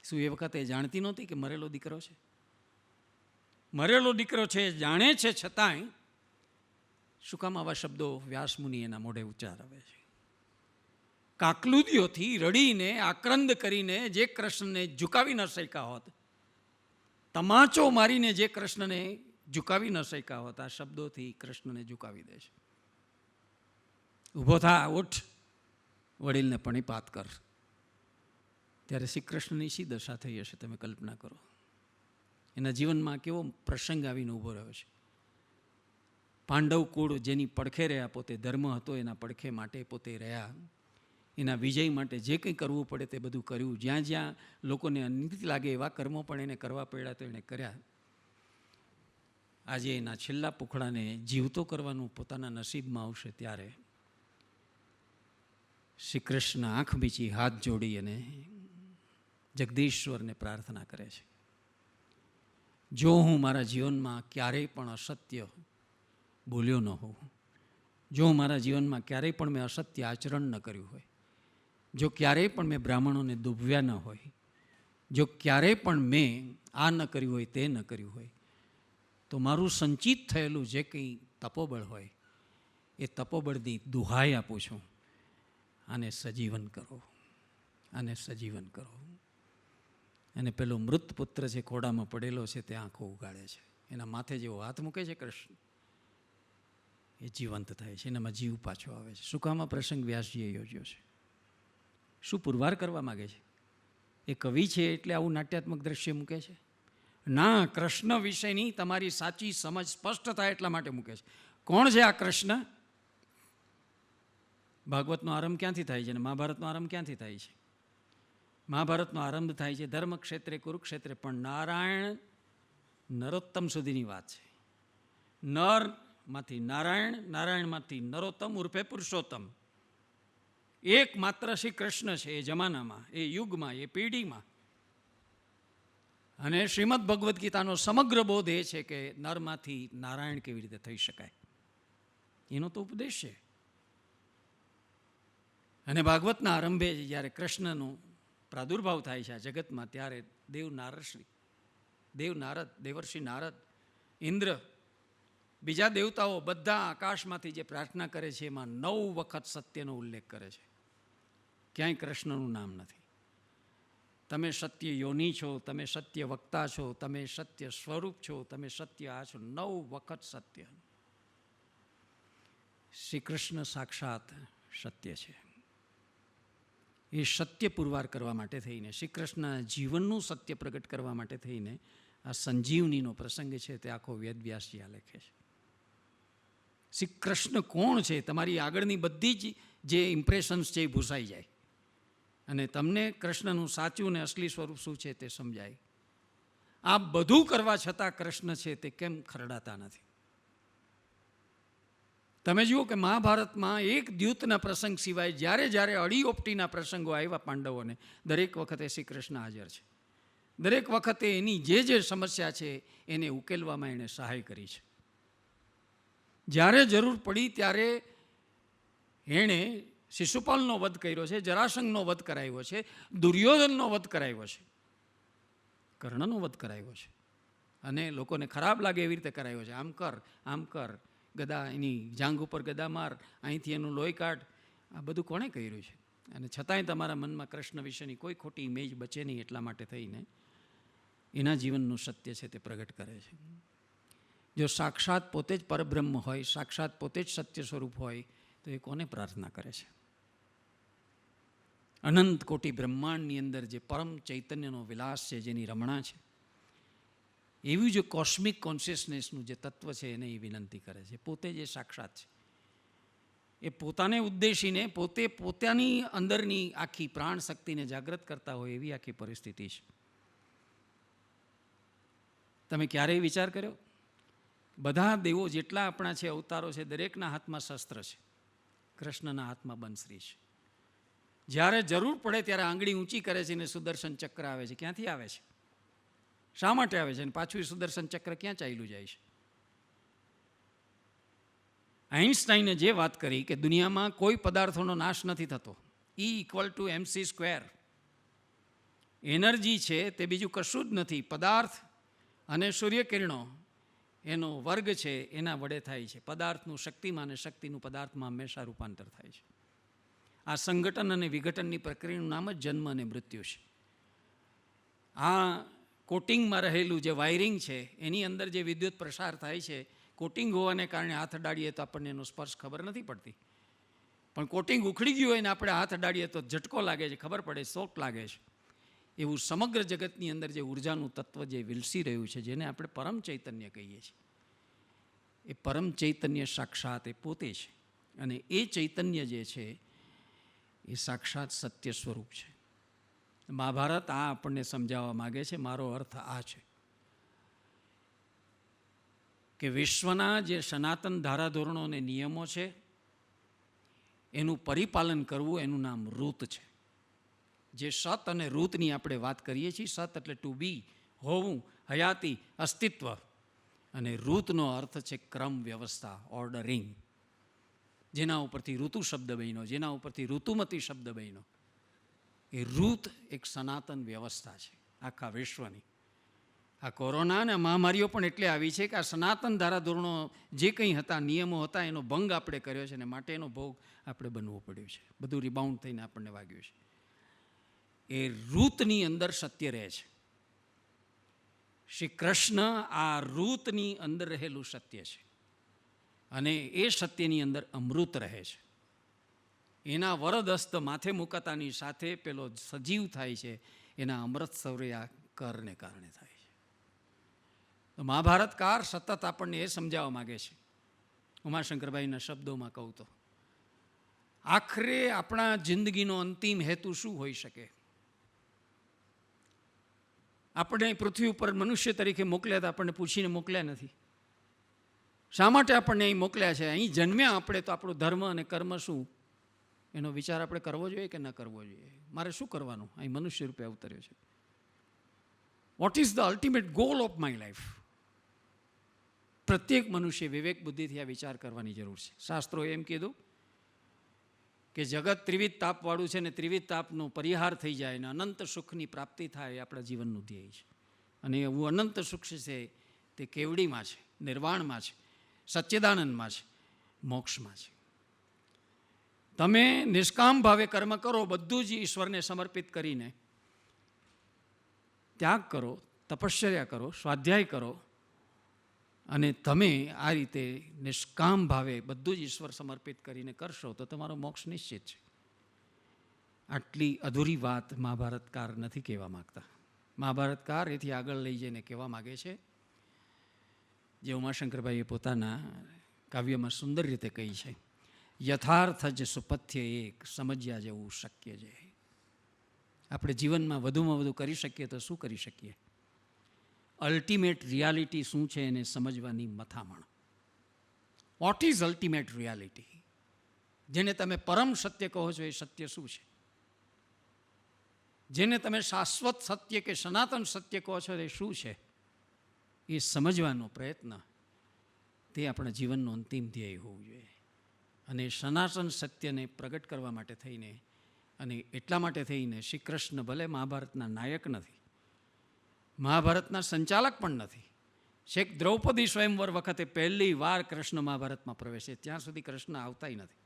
B: શું એ વખતે જાણતી નહોતી કે મરેલો દીકરો છે? મરેલો દીકરો છે જાણે છે, છતાંય શું કામ આવા શબ્દો વ્યાસમુનિ એના મોઢે ઉચ્ચારાવે છે? કાકલુદીઓથી રડીને આક્રંદ કરીને જે કૃષ્ણને ઝુકાવી ન શક્યા હોત, તમાચો મારીને જે કૃષ્ણને ઝુકાવી ન શક્યા હોત, આ શબ્દોથી કૃષ્ણને ઝુકાવી દે છે. ઊભો થા, ઉઠ, વડીલને પ્રણિપાત કર. ત્યારે શ્રી કૃષ્ણની શી દશા થઈ હશે તમે કલ્પના કરો. એના જીવનમાં કેવો પ્રસંગ આવીને ઊભો રહ્યો છે. પાંડવ કુળ જેની પડખે રહ્યા, પોતે ધર્મ હતો એના પડખે માટે પોતે રહ્યા, એના વિજય માટે જે કંઈ કરવું પડે તે બધું કર્યું. જ્યાં જ્યાં લોકોને અનિતિ લાગે એવા કર્મો પણ એને કરવા પડ્યા તો એણે કર્યા. આજે એના છેલ્લા પુખડાને જીવતો કરવાનું પોતાના નસીબમાં આવશે ત્યારે શ્રી કૃષ્ણ આંખ મીચી હાથ જોડી અને જગદીશ્વરને પ્રાર્થના કરે છે, જો હું મારા જીવનમાં ક્યારેય પણ અસત્ય બોલ્યો ન હોઉં, જો મારા જીવનમાં ક્યારેય પણ મેં અસત્ય આચરણ ન કર્યું હોય, જો ક્યારેય પણ મેં બ્રાહ્મણોને દુભવ્યા ન હોય, જો ક્યારેય પણ મેં આ ન કર્યું હોય, તે ન કર્યું હોય, તો મારું સંચિત થયેલું જે કંઈ તપોબળ હોય એ તપોબળની દુહાઈ આપું છું, આને સજીવન કરો, આને સજીવન કરો. અને પેલો મૃત પુત્ર જે ખોડામાં પડેલો છે તે આંખો ઉગાડે છે, એના માથે જેવો હાથ મૂકે છે કૃષ્ણ, એ જીવંત થાય છે, એનામાં જીવ પાછો આવે છે. શું કામ આ પ્રસંગ વ્યાસજીએ યોજ્યો છે? શું પુરવાર કરવા માગે છે? એ કવિ છે એટલે આવું નાટ્યાત્મક દ્રશ્ય મૂકે છે? ના, કૃષ્ણ વિશેની તમારી સાચી સમજ સ્પષ્ટ થાય એટલા માટે મૂકે છે. કોણ છે આ કૃષ્ણ? ભાગવતનો આરંભ ક્યાંથી થાય છે અને મહાભારતનો આરંભ ક્યાંથી થાય છે? મહાભારતનો આરંભ થાય છે ધર્મ ક્ષેત્રે, કુરુક્ષેત્રે, પણ નારાયણ નરોત્તમ સુધીની વાત છે. નરમાંથી નારાયણ, નારાયણમાંથી નરોત્તમ ઉર્ફે પુરુષોત્તમ. એક માત્ર શ્રી કૃષ્ણ છે એ જમાનામાં, એ યુગમાં, એ પેઢીમાં. અને શ્રીમદ ભગવદ્ ગીતાનો સમગ્ર બોધ એ છે કે નરમાંથી નારાયણ કેવી રીતે થઈ શકાય, એનો તો ઉપદેશ છે. અને ભાગવતના આરંભે જ્યારે કૃષ્ણનો પ્રાદુર્ભાવ થાય છે આ જગતમાં, ત્યારે દેવર્ષિ નારદ, ઇન્દ્ર, બીજા દેવતાઓ બધા આકાશમાંથી જે પ્રાર્થના કરે છે એમાં 9 વખત સત્યનો ઉલ્લેખ કરે છે. ક્યાંય કૃષ્ણનું નામ નથી. તમે સત્ય યોની છો, તમે સત્ય વક્તા છો, તમે સત્ય સ્વરૂપ છો, તમે સત્ય આ છો. 9 વખત સત્ય. શ્રી કૃષ્ણ સાક્ષાત સત્ય છે. એ સત્ય પુરવાર કરવા માટે થઈને, શ્રી કૃષ્ણના જીવનનું સત્ય પ્રગટ કરવા માટે થઈને આ સંજીવનીનો પ્રસંગ છે તે આખો વેદવ્યાસજી આ લખે છે. શ્રી કૃષ્ણ કોણ છે, તમારી આગળની બધી જ જે ઇમ્પ્રેશન્સ છે એ ભૂસાઈ જાય અને તમને કૃષ્ણનું સાચું અને અસલી સ્વરૂપ શું છે તે સમજાય. આ બધું કરવા છતાં કૃષ્ણ છે તે કેમ ખરડાતા નથી? તમે જુઓ કે મહાભારતમાં એક દ્યુતના પ્રસંગ સિવાય જ્યારે જ્યારે અડીઓપટીના પ્રસંગો આવ્યા પાંડવોને, દરેક વખતે શ્રી કૃષ્ણ હાજર છે. દરેક વખતે એની જે સમસ્યા છે એને ઉકેલવામાં એણે સહાય કરી છે. જ્યારે જરૂર પડી ત્યારે એણે શિશુપાલનો વધ કર્યો છે, જરાસંઘનો વધ કરાવ્યો છે, દુર્યોધનનો વધ કરાવ્યો છે, કર્ણનો વધ કરાવ્યો છે, અને લોકોને ખરાબ લાગે એવી રીતે કરાવ્યો છે. આમ કર, આમ કર, ગદા એની જાંઘ ઉપર ગદા માર, અહીંથી એનું લોહી કાઢ, આ બધું કોણે કર્યું છે? અને છતાંય તમારા મનમાં કૃષ્ણ વિશેની કોઈ ખોટી ઇમેજ બચે નહીં એટલા માટે થઈને એના જીવનનું સત્ય છે તે પ્રગટ કરે છે. જો સાક્ષાત પોતે જ પરબ્રહ્મ હોય, સાક્ષાત પોતે જ સત્ય સ્વરૂપ હોય તો એ કોને પ્રાર્થના કરે છે? અનંત કોટી બ્રહ્માંડની અંદર જે પરમ ચૈતન્યનો વિલાસ છે, જેની રમણા છે, એવું જે કોસ્મિક કોન્શિયસનેસનું જે તત્વ છે એને એ વિનંતી કરે છે. પોતે જે સાક્ષાત છે એ પોતાને ઉદ્દેશીને પોતે પોતાની અંદરની આખી પ્રાણ શક્તિને જાગૃત કરતા હોય એવી આખી પરિસ્થિતિ છે. તમે ક્યારેય વિચાર કર્યો? બધા દેવો જેટલા આપણા છે, અવતારો છે, દરેકના હાથમાં શસ્ત્ર છે. કૃષ્ણના હાથમાં બંસરી છે. જ્યારે જરૂર પડે ત્યારે આંગળી ઊંચી કરે છે ને સુદર્શન ચક્ર આવે છે. ક્યાંથી આવે છે? શા માટે આવે છે? અને પાછું એ સુદર્શન ચક્ર ક્યાં ચાલ્યું જાય છે? આઇન્સ્ટાઈને જે વાત કરી કે દુનિયામાં કોઈ પદાર્થોનો નાશ નથી થતો, E=mc². એનર્જી છે તે બીજું કશું જ નથી, પદાર્થ અને સૂર્યકિરણો એનો વર્ગ છે એના વડે થાય છે. પદાર્થનું શક્તિમાં અને શક્તિનું પદાર્થમાં હંમેશા રૂપાંતર થાય છે. આ સંગઠન અને વિઘટનની પ્રક્રિયાનું નામ જ જન્મ અને મૃત્યુ છે. આ કોટિંગમાં રહેલું જે વાયરિંગ છે એની અંદર જે વિદ્યુત પ્રસાર થાય છે, કોટિંગ હોવાને કારણે હાથ અડાડીએ તો આપણને એનો સ્પર્શ ખબર નથી પડતી, પણ કોટિંગ ઉખડી ગયું હોય ને આપણે હાથ અડાડીએ તો ઝટકો લાગે છે, ખબર પડે, શોક લાગે છે. એવું સમગ્ર જગતની અંદર જે ઉર્જાનું તત્વ જે વિલસી રહ્યું છે, જેને આપણે પરમ ચૈતન્ય કહીએ છીએ, એ પરમ ચૈતન્ય સાક્ષાત એ પોતે છે. અને એ ચૈતન્ય જે છે એ સાક્ષાત સત્ય સ્વરૂપ છે. મહાભારત આ આપણને સમજાવવા માગે છે. મારો અર્થ આ છે કે વિશ્વના જે સનાતન ધારાધોરણો અને નિયમો છે એનું પરિપાલન કરવું, એનું નામ ઋત છે. જે સત અને ઋતની આપણે વાત કરીએ છીએ, સત એટલે ટુ બી, હોવું, હયાતી, અસ્તિત્વ, અને ઋતનો અર્થ છે ક્રમ, વ્યવસ્થા, ઓર્ડરિંગ. જેના ઉપરથી ઋતુ શબ્દ બન્યો, જેના ઉપરથી ઋતુમતી શબ્દ બન્યો. એ ઋત એક સનાતન વ્યવસ્થા છે આખા વિશ્વની. આ કોરોના અને મહામારીઓ પણ એટલે આવી છે કે આ સનાતન ધારાધોરણો જે કંઈ હતા, નિયમો હતા, એનો ભંગ આપણે કર્યો છે અને માટે એનો ભોગ આપણે બનવો પડ્યો છે. બધું રિબાઉન્ડ થઈને આપણને વાગ્યું છે. એ ઋતની અંદર સત્ય રહે છે. શ્રી કૃષ્ણ આ ઋતની અંદર રહેલું સત્ય છે અને એ સત્યની અંદર અમૃત રહે છે. એના વરદસ્ત માથે મુકાતાની સાથે પેલો સજીવ થાય છે, એના અમૃત સૌર્યા કરને કારણે થાય છે. તો મહાભારતકાર સતત આપણને એ સમજાવવા માગે છે, ઉમાશંકરભાઈના શબ્દોમાં કહું તો, આખરે આપણા જિંદગીનો અંતિમ હેતુ શું હોઈ શકે? આપણે પૃથ્વી ઉપર મનુષ્ય તરીકે મોકલ્યા હતા, આપણને પૂછીને મોકલ્યા નથી. શા માટે આપણને અહીં મોકલ્યા છે? અહીં જન્મ્યા આપણે તો આપણો ધર્મ અને કર્મ શું, એનો વિચાર આપણે કરવો જોઈએ કે ન કરવો જોઈએ? મારે શું કરવાનું? અહીં મનુષ્ય રૂપે અવતર્યો છે. What is the ultimate goal of my life? પ્રત્યેક મનુષ્ય વિવેક બુદ્ધિથી આ વિચાર કરવાની જરૂર છે. શાસ્ત્રોએ એમ કીધું કે જગત ત્રિવિધ તાપવાળું છે ને ત્રિવિધ તાપનો પરિહાર થઈ જાય ને અનંત સુખની પ્રાપ્તિ થાય, એ આપણા જીવનનું ધ્યેય છે. અને એવું અનંત સુખ છે તે કેવડીમાં છે, નિર્વાણમાં છે, સચ્ચિદાનંદમાં છે, મોક્ષમાં છે. તમે નિષ્કામ ભાવે કર્મ કરો, બધું જ ઈશ્વરને સમર્પિત કરીને ત્યાગ કરો, તપશ્ચર્યા કરો, સ્વાધ્યાય કરો, અને તમે આ રીતે નિષ્કામ ભાવે બધું જ ઈશ્વર સમર્પિત કરીને કરશો તો તમારો મોક્ષ નિશ્ચિત છે. આટલી અધૂરી વાત મહાભારતકાર નથી કહેવા માગતા. મહાભારતકાર એથી આગળ લઈ જઈને કહેવા માગે છે, જે ઉમાશંકરભાઈએ પોતાના કાવ્યમાં સુંદર રીતે કહી છે, યથાર્થ જ સુપથ્ય એક, સમજ્યા જેવું શક્ય છે. આપણે જીવનમાં વધુમાં વધુ કરી શકીએ તો શું કરી શકીએ? અલ્ટિમેટ રિયાલિટી શું છે એને સમજવાની મથામણ. What is ultimate reality? જેને તમે પરમ સત્ય કહો છો એ સત્ય શું છે? જેને તમે શાશ્વત સત્ય કે સનાતન સત્ય કહો છો એ શું છે? એ સમજવાનો પ્રયત્ન તે આપણા જીવનનું અંતિમ ધ્યેય હોવું જોઈએ. અને સનાતન સત્યને પ્રગટ કરવા માટે થઈને, અને એટલા માટે થઈને શ્રી કૃષ્ણ ભલે મહાભારતના નાયક નથી, મહાભારતના સંચાલક પણ નથી. છેક દ્રૌપદી સ્વયંવર વખતે પહેલી વાર કૃષ્ણ મહાભારતમાં પ્રવેશે, ત્યાં સુધી કૃષ્ણ આવતાય નથી.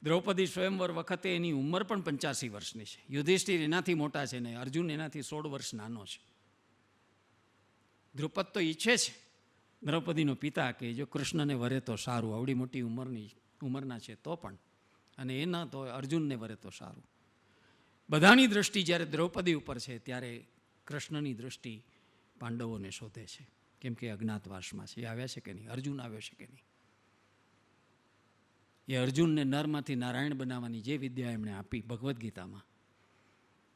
B: દ્રૌપદી સ્વયંવર વખતે એની ઉંમર પણ 85 વર્ષની છે. યુધિષ્ઠિર એનાથી મોટા છે ને અર્જુન એનાથી 16 વર્ષ નાનો છે. દ્રુપદ તો ઈચ્છે છે, દ્રૌપદીનો પિતા, કે જો કૃષ્ણને વરે તો સારું, આવડી મોટી ઉંમરના છે તો પણ, અને એ ન તો અર્જુનને વરે તો સારું. બધાની દૃષ્ટિ જ્યારે દ્રૌપદી ઉપર છે ત્યારે કૃષ્ણની દૃષ્ટિ પાંડવોને શોધે છે, કેમ કે અજ્ઞાતવાસમાં છે. એ આવ્યા છે કે નહીં? અર્જુન આવ્યો છે કે નહીં? એ અર્જુનને નરમાંથી નારાયણ બનાવવાની જે વિદ્યા એમણે આપી ભગવદ્ ગીતામાં,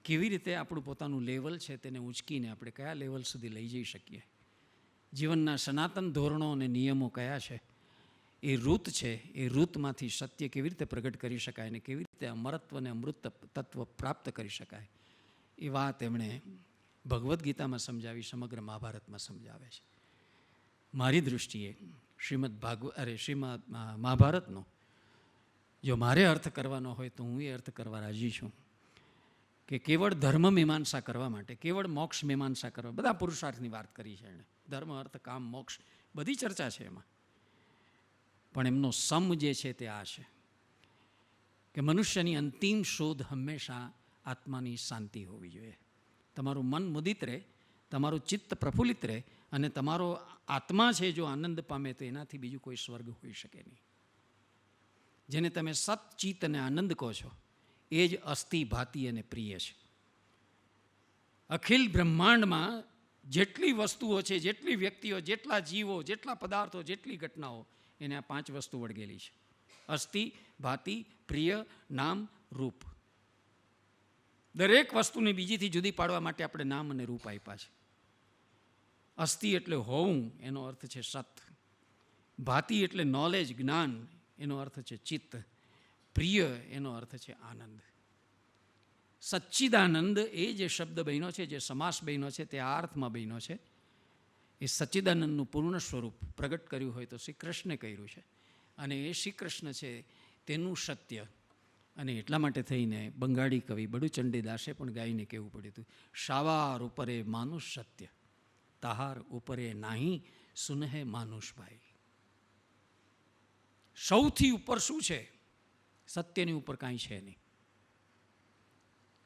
B: કેવી રીતે આપણું પોતાનું લેવલ છે તેને ઉંચકીને આપણે કયા લેવલ સુધી લઈ જઈ શકીએ, જીવનના સનાતન ધોરણો અને નિયમો કયા છે એ રૂત છે, એ રૂતમાંથી સત્ય કેવી રીતે પ્રગટ કરી શકાય અને કેવી રીતે અમરત્વ અને અમૃત તત્વ પ્રાપ્ત કરી શકાય એ વાત એમણે ભગવદ્ ગીતામાં સમજાવી, સમગ્ર મહાભારતમાં સમજાવે છે. મારી દૃષ્ટિએ શ્રીમદ મહાભારતનો જો મારે અર્થ કરવાનો હોય તો હું એ અર્થ કરવા રાજી છું કે કેવળ ધર્મ મીમાંસા કરવા માટે, કેવળ મોક્ષ મીમાંસા કરવા, બધા પુરુષાર્થની વાત કરી છે એણે, ધર્મ અર્થ કામ મોક્ષ બધી ચર્ચા છે એમાં, પણ એમનો સમ જે છે તે આ છે કે મનુષ્યની અંતિમ શોધ હંમેશા આત્માની શાંતિ હોવી જોઈએ. તમારું મન મુદિત રહે, તમારું ચિત્ત પ્રફુલ્લિત રહે અને તમારો આત્મા છે જો આનંદ પામે તો એનાથી બીજું કોઈ સ્વર્ગ હોઈ શકે નહીં. જેને તમે સત, ચિત્ત અને આનંદ કહો છો એ જ અસ્થિ, ભાતિ અને પ્રિય છે. અખિલ બ્રહ્માંડમાં જેટલી વસ્તુઓ છે, જેટલી વ્યક્તિઓ, જેટલા જીવો, જેટલા પદાર્થો, જેટલી ઘટનાઓ, એને આ 5 વસ્તુ વળગેલી છે: અસ્થિ, ભાતિ, પ્રિય, નામ, રૂપ. દરેક વસ્તુને બીજીથી જુદી પાડવા માટે આપણે નામ અને રૂપ આપ્યા છે. અસ્થિ એટલે હોવું, એનો અર્થ છે સત. ભાતિ એટલે નોલેજ, જ્ઞાન, એનો અર્થ છે ચિત્ત. પ્રિય એનો અર્થ છે આનંદ. સચ્ચિદાનંદ એ જે શબ્દ બન્યો છે, જે સમાસ બન્યો છે, તે આ અર્થમાં બન્યો છે. એ સચ્ચિદાનંદનું પૂર્ણ સ્વરૂપ પ્રગટ કર્યું હોય તો શ્રી કૃષ્ણે કર્યું છે, અને એ શ્રી કૃષ્ણ છે તેનું સત્ય. અને એટલા માટે થઈને બંગાળી કવિ બડુચંડીદાસે પણ ગાઈને કહેવું પડ્યું હતું: શાવાર ઉપરે માનુષ સત્ય, તાહાર ઉપરે નાહી સુનહે માનુષભાઈ. સૌથી ઉપર શું છે? સત્યની ઉપર કાંઈ છે નહીં.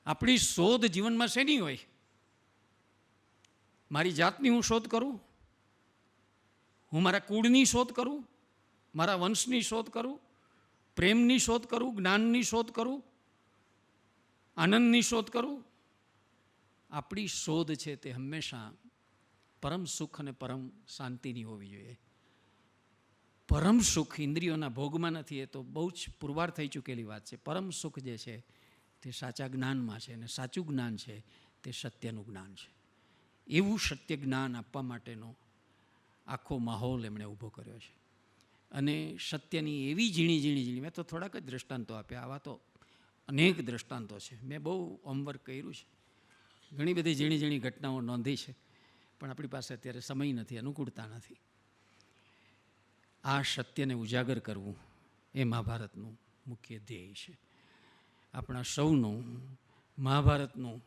B: આપણી શોધ જીવનમાં શેની હોય? મારી જાતની હું શોધ કરું, હું મારા કુળની શોધ કરું, મારા વંશની શોધ કરું, પ્રેમની શોધ કરું, જ્ઞાનની શોધ કરું, આનંદની શોધ કરું. આપણી શોધ છે તે હંમેશા પરમ સુખ અને પરમ શાંતિની હોવી જોઈએ. પરમ સુખ ઇન્દ્રિયોના ભોગમાં નથી, એ તો બહુ જ પુરવાર થઈ ચૂકેલી વાત છે. પરમ સુખ જે છે તે સાચા જ્ઞાનમાં છે, અને સાચું જ્ઞાન છે તે સત્યનું જ્ઞાન છે. એવું સત્ય જ્ઞાન આપવા માટેનો આખો માહોલ એમણે ઊભો કર્યો છે. અને સત્યની એવી ઝીણી, મેં તો થોડાક જ દ્રષ્ટાંતો આપ્યા, આવા તો અનેક દ્રષ્ટાંતો છે. મેં બહુ હોમવર્ક કર્યું છે, ઘણી બધી ઝીણી ઘટનાઓ નોંધી છે, પણ આપણી પાસે અત્યારે સમય નથી, અનુકૂળતા નથી. આ સત્યને ઉજાગર કરવું એ મહાભારતનું મુખ્ય ધ્યેય છે. આપણા સૌનું મહાભારતનું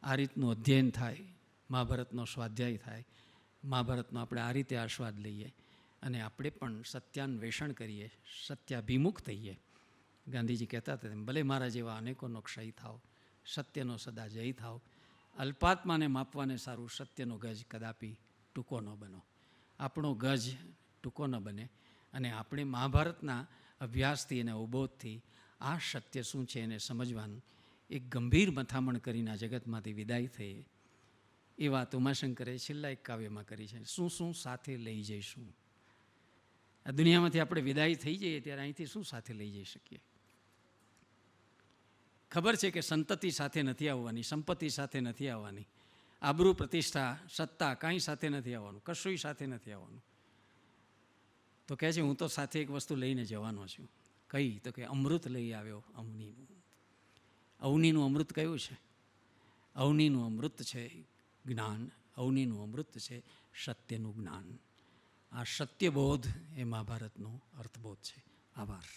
B: આ રીતનું અધ્યયન થાય, મહાભારતનો સ્વાધ્યાય થાય, મહાભારતનો આપણે આ રીતે આસ્વાદ લઈએ અને આપણે પણ સત્યાન્વેષણ કરીએ, સત્યાભિમુખ થઈએ. ગાંધીજી કહેતા હતા તેમ, ભલે મારા જેવા અનેકોનો ક્ષય થાવ, સત્યનો સદા જય થાવ. અલ્પાત્માને માપવાને સારું સત્યનો ગજ કદાપી ટૂંકો ન બનો. આપણો ગજ ટૂંકો ન બને અને આપણે મહાભારતના અભ્યાસથી અને અવબોધથી આ સત્ય શું છે એને સમજવાનું એક ગંભીર મથામણ કરીને આ જગતમાંથી વિદાય થઈએ. એ વાત ઉમાશંકરે છેલ્લા એક કાવ્યમાં કરી છે. શું સાથે લઈ જઈશું? આ દુનિયામાંથી આપણે વિદાય થઈ જઈએ ત્યારે અહીંથી શું સાથે લઈ જઈ શકીએ? ખબર છે કે સંતતિ સાથે નથી આવવાની, સંપત્તિ સાથે નથી આવવાની, આબરૂ, પ્રતિષ્ઠા, સત્તા કાંઈ સાથે નથી આવવાનું, કશુંય સાથે નથી આવવાનું. તો કહે છે હું તો સાથે એક વસ્તુ લઈને જવાનો છું. કઈ? તો કે અમૃત લઈ આવ્યો અવનીનું. અવનીનું અમૃત કયું છે? અવનીનું અમૃત છે જ્ઞાન, અવનીનું અમૃત છે સત્યનું જ્ઞાન. આ સત્યબોધ એ મહાભારતનો અર્થબોધ છે. આભાર.